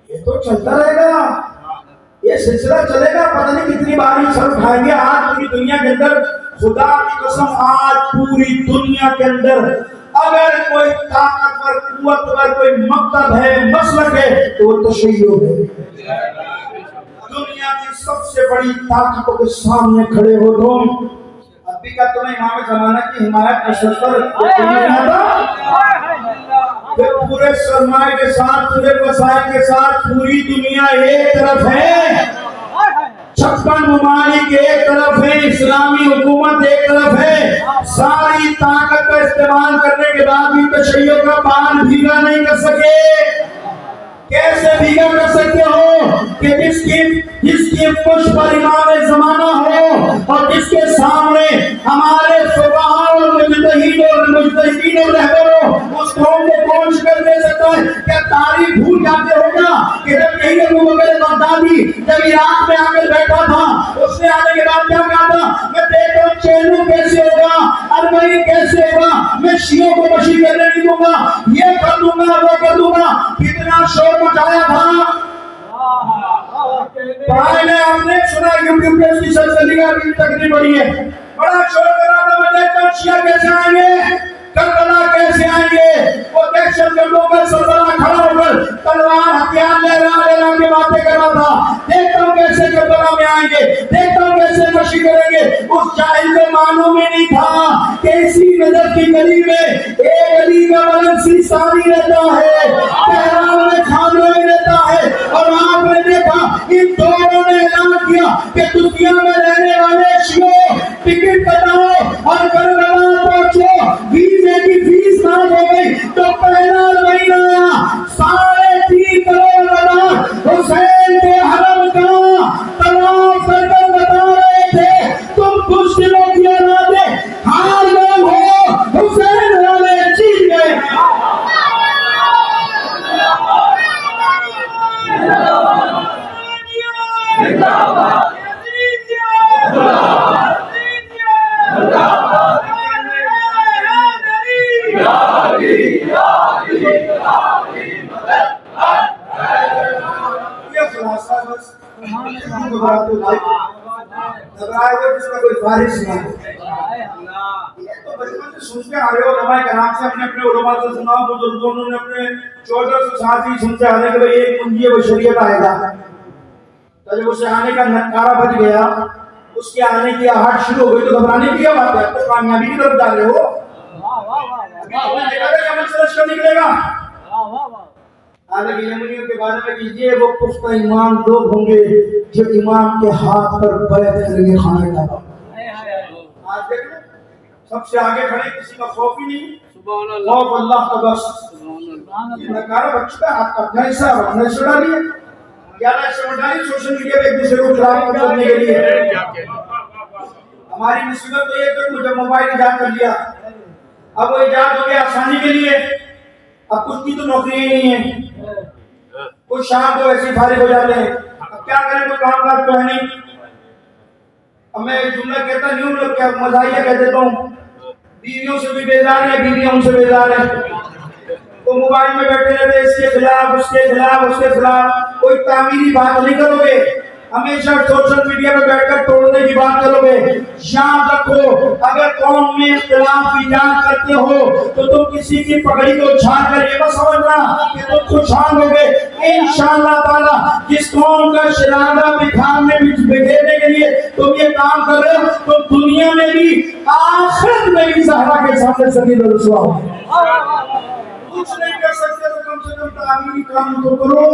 Speaker 1: یہ تو چلتا رہے گا, یہ سلسلہ چلے گا, پتہ نہیں کتنی بار یہ سر اٹھائیں گے. آج پوری دنیا کے اندر, خدا کی قسم, آج پوری دنیا کے اندر اگر کوئی طاقتور قوتور کوئی مکتب ہے, مسلک ہے, تو وہ تشیع ہے. دنیا کی سب سے بڑی طاقتوں کے سامنے کھڑے ہو تم. ابھی کا تمہیں امام زمانہ کی حمایت نشر پر کہ پورے سرمایہ کے ساتھ پورے وسائل کے ساتھ پوری دنیا ایک طرف ہے، 56 ممالک ایک طرف ہے، اسلامی حکومت ایک طرف ہے، ساری طاقت کا استعمال کرنے کے بعد بھی تشیع کا بال بھیگا نہیں کر سکے۔ کیسے بھیگا کر سکتے ہو کہ جس کی پشت پر امام زمانہ ہو اور جس کے سامنے ہمارے فقہاء اور مجتہدین اور رہبروں اس قوم کو کون شکل دے سکتا ہے؟ کیا تاریخ بھول جاتے ہو گا کہ جب یہی ابو بکر بغدادی جب عراق میں آ کر بیٹھا تھا، اس نے آنے کے بعد کیا کہا تھا؟ میں دیکھتا ہوں چینو کیسے ہوگا، ارمنی کیسے ہوگا، میں شیعوں کو مشی کرنے نہیں دوں گا، یہ کر دوں گا وہ کر دوں گا۔ کتنا شور مچایا تھا، پڑھائی میں آپ نے سنا یوٹیوب پہ اس کی سلسلی کا بھی تقریب بڑی ہے، بڑا شور کر رہا تھا، میں دیکھتا ہوں شیعہ کیسے آئیں گے، کربلا کیسے آئیں گے، وہ دہشت گردوں کا سلسلہ کھڑا ہو کر تلوار ہتھیار لے رہا کے باتیں کر رہا تھا، دیکھتا ہوں کیسے کربلا میں آئیں گے، دیکھتا ہوں کیسے مشی کریں گے۔ اس جاہل کو معلوم ہی نہیں تھا کہ اسی نجف کی گلی میں ایک علی کا ولد سیستانی رہتا ہے، تہران میں خامنہئی رہتا ہے، اور آپ نے دیکھا ان دونوں نے اعلان کیا کہ دنیا میں رہنے والے شیعوں ٹکٹ کٹاؤ اور کربلا پہنچو، ویزے کی فیس معاف ہو گئی۔ تو پہلا مہینہ آیا، 3.5 کروڑ لوگ حسین کے حرم کا طواف کر کر بتا رہے تھے تم کچھ دنوں کی اولادیں ہار لوگ ہو، حسین والے جیت گئے۔ جس کا کوئی فارغ نہ ہو، یہ تو بچپن سے سنتے آ رہے ہو، علماء کرام سے اپنے علماء سے سنا، بزرگوں نے اپنے 1400 سال سے سنتے آ رہے کہ بھئی ایک منجی بشریت آئے گا۔ تو جب اسے آنے کا نکارہ بج گیا، اس کے آنے کی آہٹ شروع ہو گئی تو گھبرانے کی کیا بات ہے؟ آپ تو کامیابی کی طرف جا رہے ہو، ابھی تو نے دیکھا کہ یمن سے لشکر نکلے گا۔ حالانکہ یمنیوں کے بارے میں کیجئے وہ پختہ ایمان لوگ ہوں گے جو امام کے ہاتھ پر بیعت کریں گے خانہ کعبہ۔ آج دیکھ لیں سب سے آگے کھڑے، کسی کا خوف ہی نہیں، خوف اللہ کا بس۔ یہ نکارہ بچ چکا آپ کا اپنا حصہ اپنا حصہ ڈالیے، کیا ایسے بڑھائی سوشل میڈیا پہ ایک دوسرے کو خلاف کرنے کے لیے۔ ہماری مصیبت تو یہ کہ مجھے موبائل ایجاد کر لیا، اب وہ ایجاد ہو گیا آسانی کے لیے، اب کچھ کی تو نوکری ہی نہیں ہے، کچھ شام کو ایسے فارغ ہو جاتے ہیں، اب کیا کریں، کوئی کام کاج تو ہے نہیں۔ اب میں ایک جملہ کہتا نہیں ہوں، کیا مزاحیہ کہہ دیتا ہوں، بیویوں سے بھی بیزار ہیں، بیویاں ان سے بیزار ہیں، وہ موبائل میں بیٹھے رہتے اس کے خلاف اس کے خلاف اس کے خلاف، کوئی تعمیری بات نہیں کرو گے، ہمیشہ سوشل میڈیا پہ بیٹھ کر توڑنے کی بات کرو گے۔ یاد رکھو اگر قوم میں اختلاف ایجاد کرتے ہو تو تم کسی کی پگڑی کو چھاڑ کر یہ مت سمجھنا کہ تم خوشحال ہو گے۔ انشاءاللہ تعالی جس قوم کا شرارہ بکھیرنے کے لیے تم یہ کام کر رہے ہو تو دنیا میں بھی آخرت میں بھی زہرا کے سامنے ذلیل و رسوا ہو۔ کچھ نہیں کر سکتے تو کم سے کم تعمیری کام تو کرو،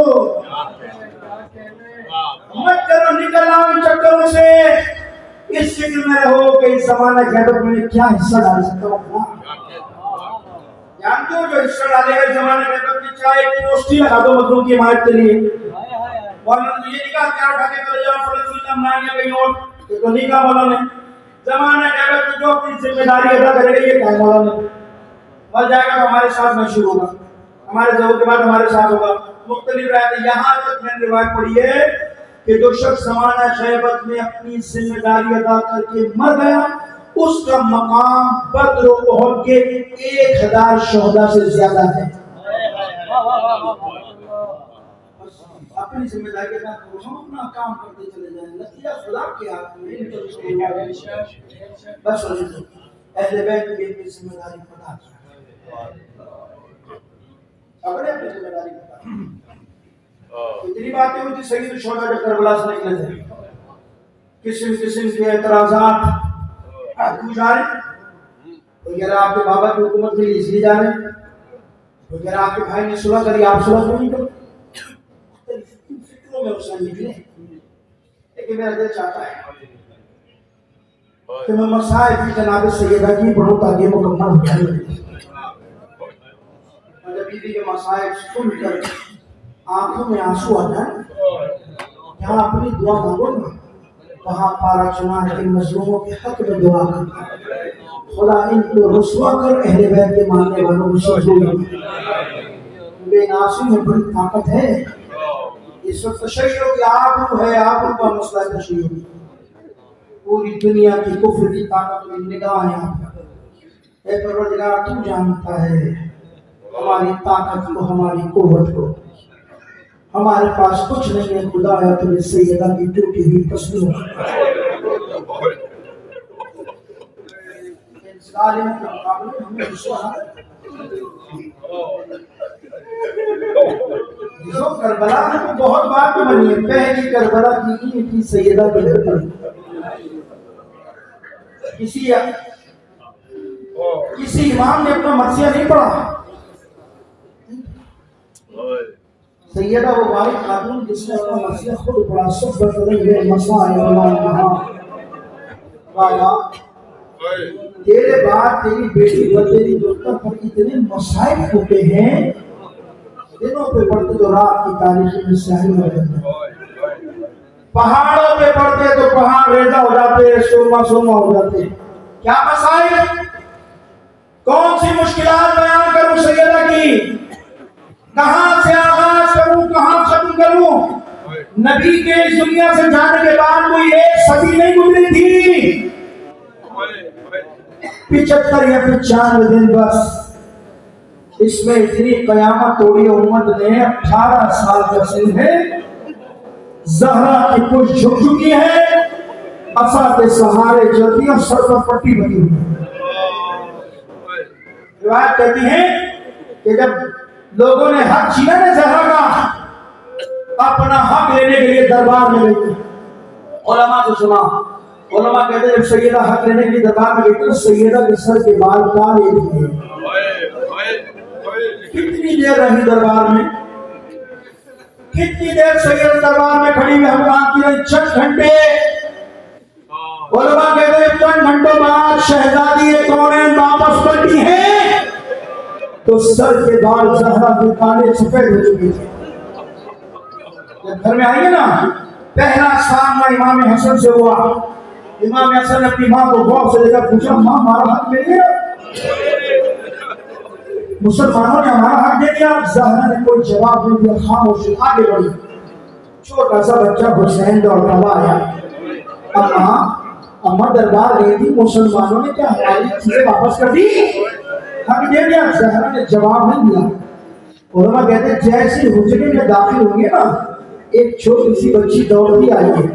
Speaker 1: مت کرو، نکل آؤ ان چکروں سے۔ اس فکر میں رہو کہ اس زمانہ غیبت میں کیا حصہ ڈال سکتا ہوں۔ جانتے ہو جو حصہ ڈالے گا اس زمانے غیبت میں، چاہے ایک پوسٹ ہی لگا دو مظلوم کی حمایت کے لیے، مولانا نے یہ نہیں کہا کیا اٹھا کے چلے جاؤ فلسطین لبنان یا کہیں اور، یہ تو نہیں کہا مولانا نے۔ زمانہ غیبت میں جو اپنی ذمہ داری ادا کرے گا یہ کہا مولانا نے، مر جائے گا تو ہمارے ساتھ محشور ہوگا، ہمارے ظہور کے بعد ہمارے ساتھ ہوگا۔ مختلف رائے یہاں تک میں نے روایت پڑھی ہے کہ جو شخص زمانہ غیبت میں اپنی ذمہ داری ادا کر کے مر گیا اس کا مقام بدر و احد کے 1000 شہداء سے زیادہ ہے۔ اپنی ذمہ داری ادا کرو، ہم اپنا کام کرتے چلے جائیں، نتیجہ خدا کے ہاتھ میں ہے۔ بس اہل بیت کی اپنی ذمہ داری پتا اپنے اپنی ذمہ داری پتا۔ اتنی باتیں ہوئی تھی سید الشہداء جب کربلا سے نکلے تھے، قسم قسم کے اعتراضات کیوں جا رہے ہیں؟ تو یار آپ کے بابا کی حکومت کے لیے اس لیے جا رہے ہیں، تو کہہ رہا آپ کے بھائی نے صلح کری، آپ صلح کیوں نہیں کرتے؟ فکروں میں حسین نکلے، لیکن میرا دل چاہتا ہے کہ میں مسائل کی جناب سیدہ کی پڑھوں تاکہ مکمل ہو جائے. جب بیوی کے مسائل سن کر آنکھوں میں آنسو آ جائے، یہاں اپنی دعا مانگو نا، وہاں پارا چنان کے مظلوموں کے حق میں دعا کرنا، خدا ان کو رسوا کر اہل بیت کے ماننے والوں کو شکر بے ناسی میں بڑی طاقت ہے. اس وقت تشیع کی آگ ہے، آگ کا مسئلہ تشیع، پوری دنیا کی کفر کی طاقت میں نگاہ ہے آپ کا. اے پروردگار تو جانتا ہے ہماری طاقت کو، ہماری قوت کو، ہمارے پاس کچھ نہیں ہے خدایا، تجھے سیدہ کی ٹوٹی ہوئی تسبیح ظالم کے مقابلے ہمیں رسوا جو کربلا میں بہت بات بنی ہے. پہلی کربلا کی تھی سیدہ کے گھر پر، کسی امام نے اپنا مرثیہ نہیں پڑھا. سیدہ وہ واحد خاتون جس نے اپنا مرثیہ خود پڑھا. صحبت علیہ مسائل اللہ تیرے بعد تیری بیٹی و تیری دختر پر اتنے مسائل ہوتے ہیں، دنوں پہ پڑھتے تو رات کی تاریخی میں سہل ہو جاتے ہیں، پہاڑوں پہ پڑھتے تو پہاڑ ریزہ ہو جاتے، سرما ہو جاتے. کیا مسائل، کون سی مشکلات بیان کروں سیدہ کی، کہاں سے آغاز کروں کہاں ختم کروں. نبی کے اس دنیا سے جانے کے بعد کوئی ایک صدی نہیں گزری تھی، 75 یا 95 دن بس. اس میں اتنی قیامت توڑی امت نے. 18 سال کا سن ہے، زہرا کی پشت جھک چکی ہے، عصا کے سہارے چلتی اور سر پر پٹی بنی ہوئی. روایت کہتی ہے کہ جب لوگوں نے حق چھینا نا زہرا کا، اپنا حق لینے کے لیے دربار میں گئی. علماء کو سنا، علماء کہتے ہیں جب سیدہ حق لینے کے لیے دربار میں گئی تو سیدہ کے سر کے بال کالے تھے. کتنی دیر رہی دربار میں، کتنی دیر سیدہ دربار میں کھڑی ہوئی حکمران کی رہی؟ 6 گھنٹے. علماء کہتے ہیں 6 گھنٹوں بعد شہزادی کونین واپس پلٹی ہے تو سر کے بال زہرا کے کالے سفید ہو چکے تھے. جب گھر میں آئی ہے نا، پہلا سامنا امام حسن سے ہوا. امام حسن نے اپنی ماں کو غور سے دیکھا، پوچھا ماں ہمارا حق مل گیا؟ مسلمانوں نے ہمارا حق دے دیا؟ زہرا نے کوئی جواب نہیں دیا، خاموشی آگے بڑھی. چھوٹا سا بچہ حسین دوڑتا ہوا آیا، اماں دربار گئی تھی، مسلمانوں نے کیا ہماری چیزیں واپس کر دی؟ حق دے دیا؟ زہرا نے جواب نہیں دیا. علماء کہتے ہیں جیسے حجرے میں داخل ہوں گے نا، ایک چھوٹی سی بچی دوڑتی آئی ہے،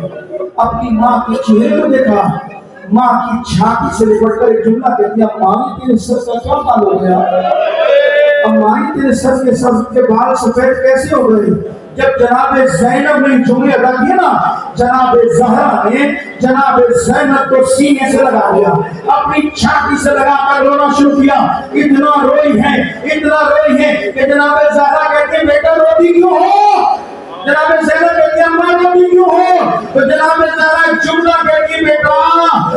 Speaker 1: اپنی ماں کے چہرے کو دیکھا، ماں کی چھاتی سے لپٹ کر ایک جملہ کہتی ہے، اماں تیرے سر کا کیا حال ہو گیا؟ اماں تیرے سر کے بال سفید کیسے ہو گئے؟ جب جناب زینب نے جملے ادا کیے نا، جناب زہرا نے جناب زینب کو سینے سے لگا لیا، اپنی چھاتی سے لگا کر رونا شروع کیا. اتنا روئی ہے کہ جناب زہرا کہتے ہیں بیٹا روتی کیوں ہو؟ جناب زینب کہتی ہے اماں روتی کیوں ہو؟ تو جناب زہرا جملہ کہتی ہے بیٹا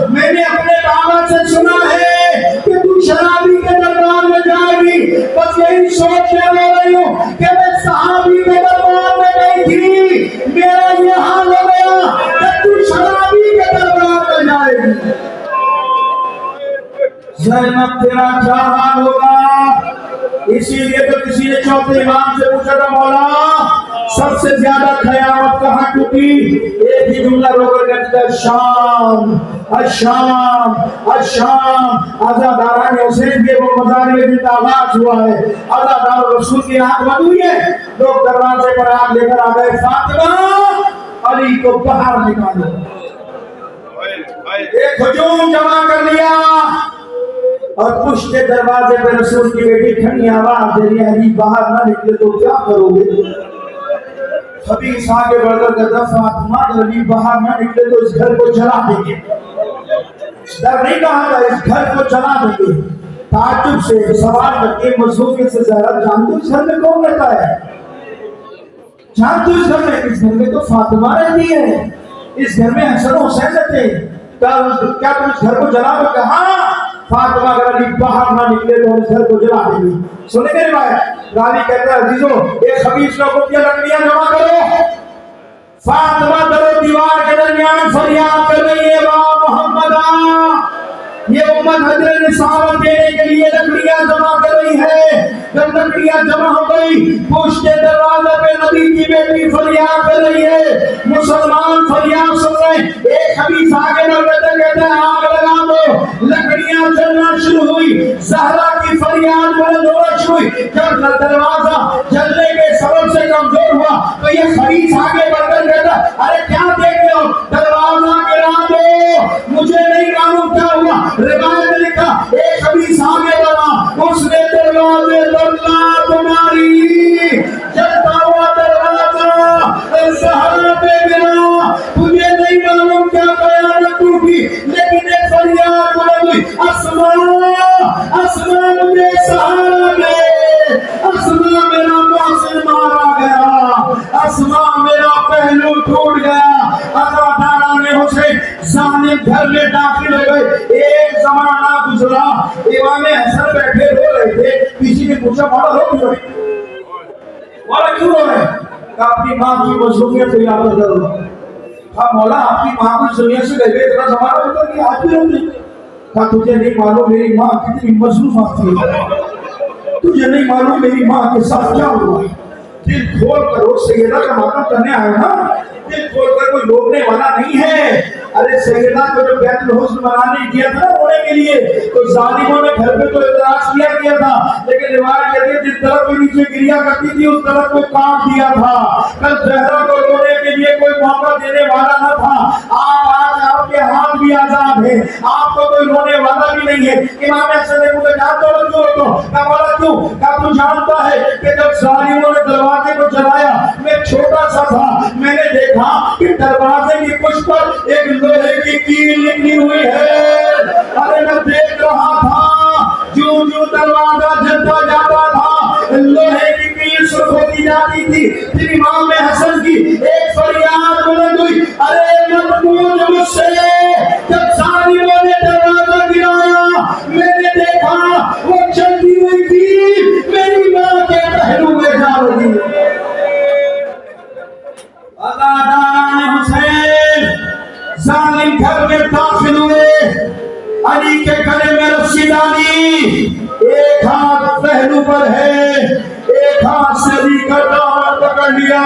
Speaker 1: میں نے اپنے بابا سے سنا ہے کہ تو شرابی کے دربار میں جائے گی، بس یہی سوچ کے رو رہی ہوں کہ میں صحابی کے دربار میں گئی تھی، میرا یہ حال ہو گیا کہ تو شرابی کے دربار میں جائے گی. زینب تیرا کیا حال ہوگا؟ اسی لیے تو کسی نے چوتھے امام سے پوچھا تھا، مولا سب سے زیادہ قیامت کہاں ٹوٹی؟ ایک ہی جملہ رو کر کہتا ہے شام الشام الشام. عزاداران حسین کے وہ مزار میں جن کا آغاز ہوا ہے، عزادار رسول کی آنکھ بند ہوئی ہے، لوگ دروازے پر آگ لے کر آ گئے، فاطمہ علی کو باہر نکالو. ایک ہجوم جمع کر لیا اور پشت دروازے پہ رسول کی بیٹی کھڑی آواز دے رہی، علی باہر نہ نکلے تو کیا کرو گے؟ خبیث آگے بڑھ کر کہتا فاطمہ علی باہر نہ نکلے تو اس گھر کو جلا دیں گے. ڈر نہیں کہا تھا، اس گھر کو جلا دیں گے. تعجب سے سوال کرتے مظلومیت سے زہرا جانتے ہو اس گھر میں کون رہتا ہے؟ جانتے ہو اس گھر میں؟ اس گھر میں تو فاطمہ رہتی ہے، اس گھر میں حسن و حسین رہتے ہیں، کیا تم اس گھر کو جلا دو گے؟ ہاں، فاطمہ اگر علی باہر نہ نکلے تو اس گھر کو جلا دیں گے۔ سنیں گے روایت، راوی کہتا ہے عزیزو ایک خبیث لوگوں کی لکڑیاں جمع کرو۔ فاطمہ در و دیوار کے درمیان فریاد کر رہی ہے وا محمدہ، یہ امت حضرت رسالت دینے کے لیے لکڑیاں جمع کر رہی ہے۔ جب لکڑیاں جمع ہو گئی پوچھتے دروازے پہ نبی کی بیٹی فریاد کر رہی ہے، مسلمان فریاد سن رہے ہیں۔ ایک خبیث آگے بڑھ کر کہتا ہے آگ لگا دو، لکڑیاں جلنا شروع ہوئی، زہرا کی فریاد بلند ہونا شروع ہوئی۔ جب دروازہ جلنے کے سبب سے کمزور ہوا تو یہ خبیث آگے بڑھ کر کہتا ارے کیا دیکھ رہے ہو، دروازہ گرا دو، مجھے نہیں معلوم کیا ہوا۔ روایت میں لکھا ایک خبیث آگے بڑھا، اس نے دروازے پر لات ماری، جلتا ہوا دروازہ زہرا پہ گرا، مجھے نہیں معلوم کیا قیامت ٹوٹی، لیکن ایک فریاد بلند ہوئی اسماء اسماء مجھے سہارا دے، اسماء میرا محسن مارا گیا، اسماء میرا پہلو ٹوٹ گیا۔ حضرت حسین حسین ظالم گھر میں داخل ہو گئے۔ ایک زمانہ گزرا، امام حسن بیٹھے رو رہے تھے، کسی نے پوچھا مولا رو کیوں رہے؟ مولا کیوں رو رہے؟ کہا اپنی ماں کی مظلومیت کو یاد کر رہا ہوں۔ کہا مولا آپ کی ماں کی ظلمیت سے گئے اتنا زمانہ ہوتا کہ آپ بھی روتے؟ کہا تجھے نہیں معلوم میری ماں کتنی مظلوم تھی، تجھے نہیں معلوم میری ماں کے ساتھ کیا ہوا۔ دل کھول کر وہ سیدہ کا ماتم کرنے آئے نا، دل کھول کر کوئی روکنے والا نہیں ہے۔ ارے سیدہ کو جو بیت الحسن بنانے دیا تھا نا رونے کے لیے، تو ظالموں نے گھر پہ تو اعتراض کیا تھا، لیکن روایت کہتی ہے جس درخت کے نیچے گریا کرتی تھی اس درخت کو کاٹ دیا تھا۔ کل زہرا کو رونے کے لیے کوئی موقع دینے والا نہ تھا۔ آج آپ کے ہاتھ بھی آزاد ہے، آپ کو کوئی رونے والا بھی نہیں ہے۔ امام حسن نے مجھے جانتا ہو کیوں ہوتا ہوں؟ کہا مولا کیوں؟ کہا تو جانتا ہے کہ جب ظالموں نے دروازے کو جلایا میں چھوٹا سا تھا، میں نے دیکھا کہ دروازے کی پشت پر ایک لوہے کی کیل نکلی ہوئی ہے۔ ارے میں دیکھ رہا تھا جو دروازہ جلتا جاتا تھا لوہے کی کیل سرخ ہوتی جاتی تھی۔ پھر امام حسن کی ایک فریاد بلند ہوئی ارے مت پوچھ مجھ سے، جب ظالموں نے دروازہ گرایا میں نے دیکھا وہ چلتی ہوئی کیل میری ماں کے پہلو میں جا رہی ہے۔ عزاداران حسین ظالم گھر میں داخل ہوئے، علی کے گلے میں رسی ڈالی، ایک ہاتھ پہلو پر ہے، ایک ہاتھ سے علی کا دامن پکڑ لیا۔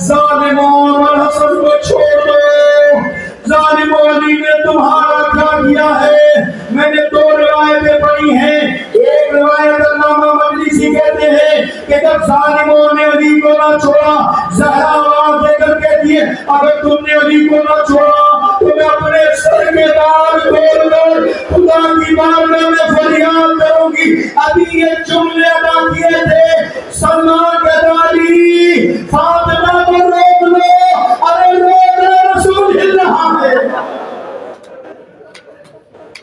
Speaker 1: ظالموں اور حسن کو چھوڑ دو، ظالموں علی نے تمہارا کیا کیا ہے؟ میں نے دو روایتیں پڑھی ہیں، ایک روایت علامہ مجلسی کہتے ہیں کہ جب ظالموں نے علی کو نہ چھوڑا زہرا آواز دے کر کہتی ہے اگر تم نے علی کو نہ چھوڑا تو میں اپنے سر کے بال کھول کر خدا کی بارگاہ میں فریاد کروں گی۔ ابھی یہ جملے ادا کیے تھے سلمان غزالی فاطمہ کو روک لو، ارے روک لو رسول اللہ ہے۔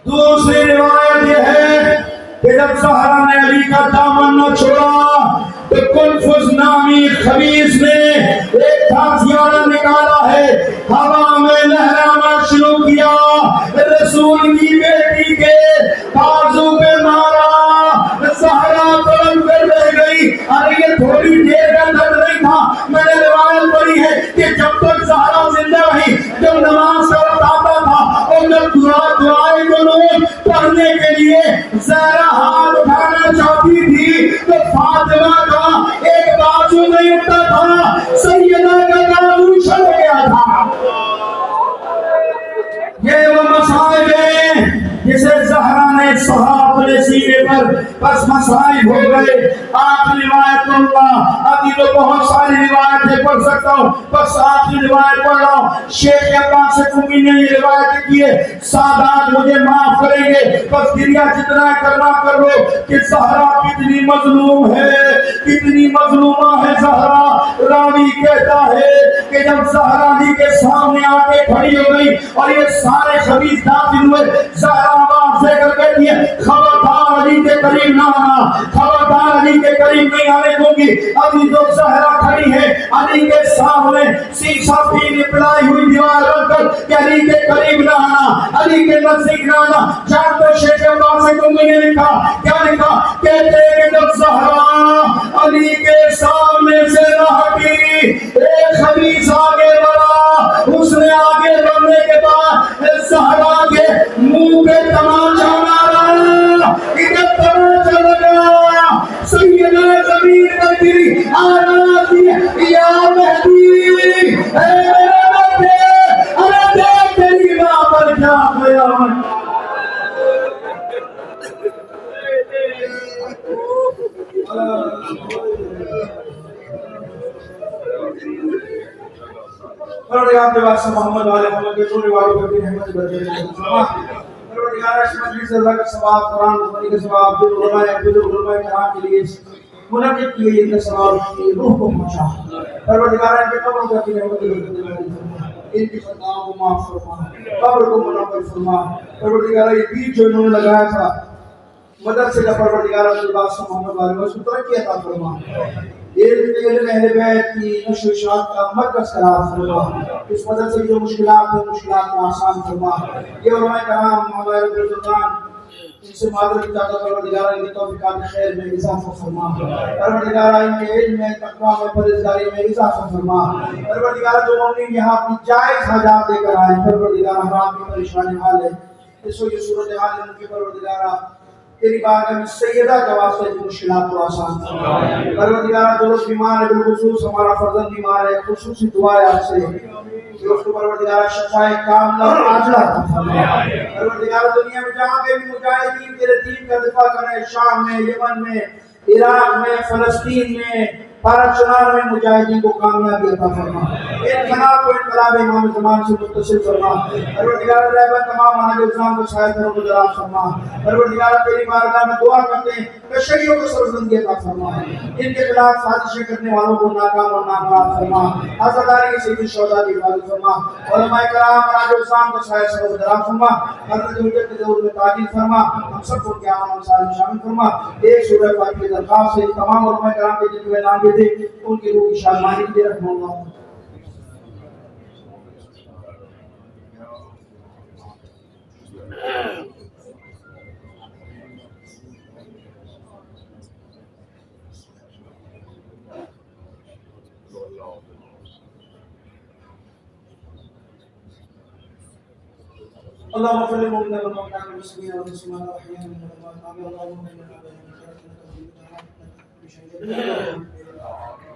Speaker 1: دوسری روایت یہ ہے کہ جب زہرا نے علی کا دامن نہ چھوڑا تو کنفذ نامی خبیث نے ایک تھاکیانہ نکالا ہے، ہوا میں لہرانا شروع کیا، رسول کی بیٹی کے بازو پہ مارا، زہرا بلند کر رہ گئی۔ ارے یہ تھوڑی دیر کا درد نہیں تھا، میں نے روایت پڑھی ہے کہ جب تک زہرا زندہ رہی، جب نماز کا وقت آتا تھا اور جب دعائیں قنوت پڑھنے کے لیے زہرا ہاتھ اٹھانا چاہتی تھی تو فاطمہ کا ایک بازو نہیں اٹھتا تھا، سیدہ کا بازو چھڑ گیا تھا۔ یہ وہ مصائب ہیں جسے زہرا نے سہا اپنے سینے پر، بس مصائب ہو گئے۔ آخری روایت پڑھ اللہ، ابھی تو بہت ساری روایتیں پڑھ سکتا ہوں، بس آخری روایت پڑھ رہا ہوں۔ شیخ عباس قمی نے یہ روایت کی ہے، سادات مجھے معاف کریں گے، بس گریہ جتنا کرنا کر لو کہ زہرا کتنی مظلوم ہے۔ کتنی مظلومہ ہے زہرا۔ راوی کہتا ہے کہ جب زہرا علی کے سامنے آ کے کھڑی ہو گئی اور یہ سارے خبیث داخل ہوئے، زہرا آواز دے کر کہتی ہے خبردار علی کے قریب نہ آنا، خبردار علی کے قریب نہیں آنے دوں گی۔ ابھی جو زہرا کھڑی ہے علی کے سامنے سیسا پی پلائی ہوئی دیوار رکھ کر کہ علی کے قریب نہ آنا، علی کے نزدیک نہ آنا۔ جانتے شیخ عباس سے تم نے لکھا کیا لکھا؟ کہتے ہیں کہ جب زہرا علی کے سامنے سے نہ ہٹی، ایک خبیث آگے بڑھا، اس نے آگے بڑھنے کے بعد زہرا کے منہ پہ تماچا مارا۔ ادھر تماچا لگا، سیدنا زمین پر گری، آواز دی یا مہدی، اے میرے بیٹے، ارے دیکھ تیری ماں پر کیا قیامت۔ پروردگار کے واسطے محمد والے محمد کے سونے والوں کو بھی رحمت برکت دے۔ پروردگار اس مجلس اللہ کا ثواب، قرآن سننے کا ثواب، جو علماء کرام کے لیے منعقد کیے ان کا ثواب کی روح کو پہنچا۔ پروردگار ان کے قبروں کو اپنی رحمت برکت، ان کی خطاؤں کو معاف فرما، قبر کو منور فرما۔ پروردگار یہ بیج جو انہوں نے لگایا تھا مدرسے کا، پروردگار کے واسطے محمد والے کو اس کو ترقی عطا فرما۔ علم اہل بیت کی نشر و اشاعت کا مرکز قرار فرما۔ اس مدرسے کی جو مشکلات ہیں مشکلات کو آسان فرما۔ یہ علماء کرام ہمارے بزرگان ان سے معذرت چاہتا ہوں، پروردگار ان کی توفیقات خیر میں اضافہ فرما۔ پروردگار ان کے علم میں، تقویٰ میں، پرہیزگاری میں اضافہ فرما۔ پروردگار جو مومن یہاں اپنی جائز حاجات لے کر آئے، پروردگار حرام کی پریشانی حال ہے، اس وجہ صورتحال ہے ان کی، پروردگار تیری بارگاہ میں سیدہ کا واسطہ کی مشکلات کو آسان فرما۔ پروردگار جو لوگ بیمار ہے، بالخصوص ہمارا فرزند بیمار ہے، خصوصی دعا ہے آپ سے کہ اس کو پروردگار شفائے کاملہ اور عاجلہ عطا فرما۔ پروردگار دنیا میں جہاں کے بھی مجاہدین تیرے دین کا دفاع کریں، شام میں، یمن میں، عراق میں، فلسطین میں، پارا چنار میں مجاہدین کو کامیابی عطا فرما۔ انقلاب کو انقلاب امام زمان سے متصل فرما۔ پروردگار رہبر تمام اہل اسلام کو شاہد کرو کو جلال فرما۔ پروردگار تیری بارگاہ میں دعا کرتے ہیں کہ شہیدوں کو سربلندی عطا فرما، ان کے خلاف سازشیں کرنے والوں کو ناکام اور نامراد فرما۔ عزاداری سید الشہداء کی حفاظت فرما۔ علماء کرام اہل اسلام کو شاہد کرو کو جلال فرما۔ حضرت حجت کے دور میں تعجیل فرما، ہم سب کو قیام انصار میں شامل فرما۔ ایک سورہ فاتحہ کی درخواست سے تمام علماء کرام کے جن میں نام لیے تھے ان کی روح کی شادمانی کے لیے رحمہ اللہ۔ اللهم صل وسلم على محمد والمسلمين واحيانا من الاموات، اللهم انا نسالك من خير ما سالك منه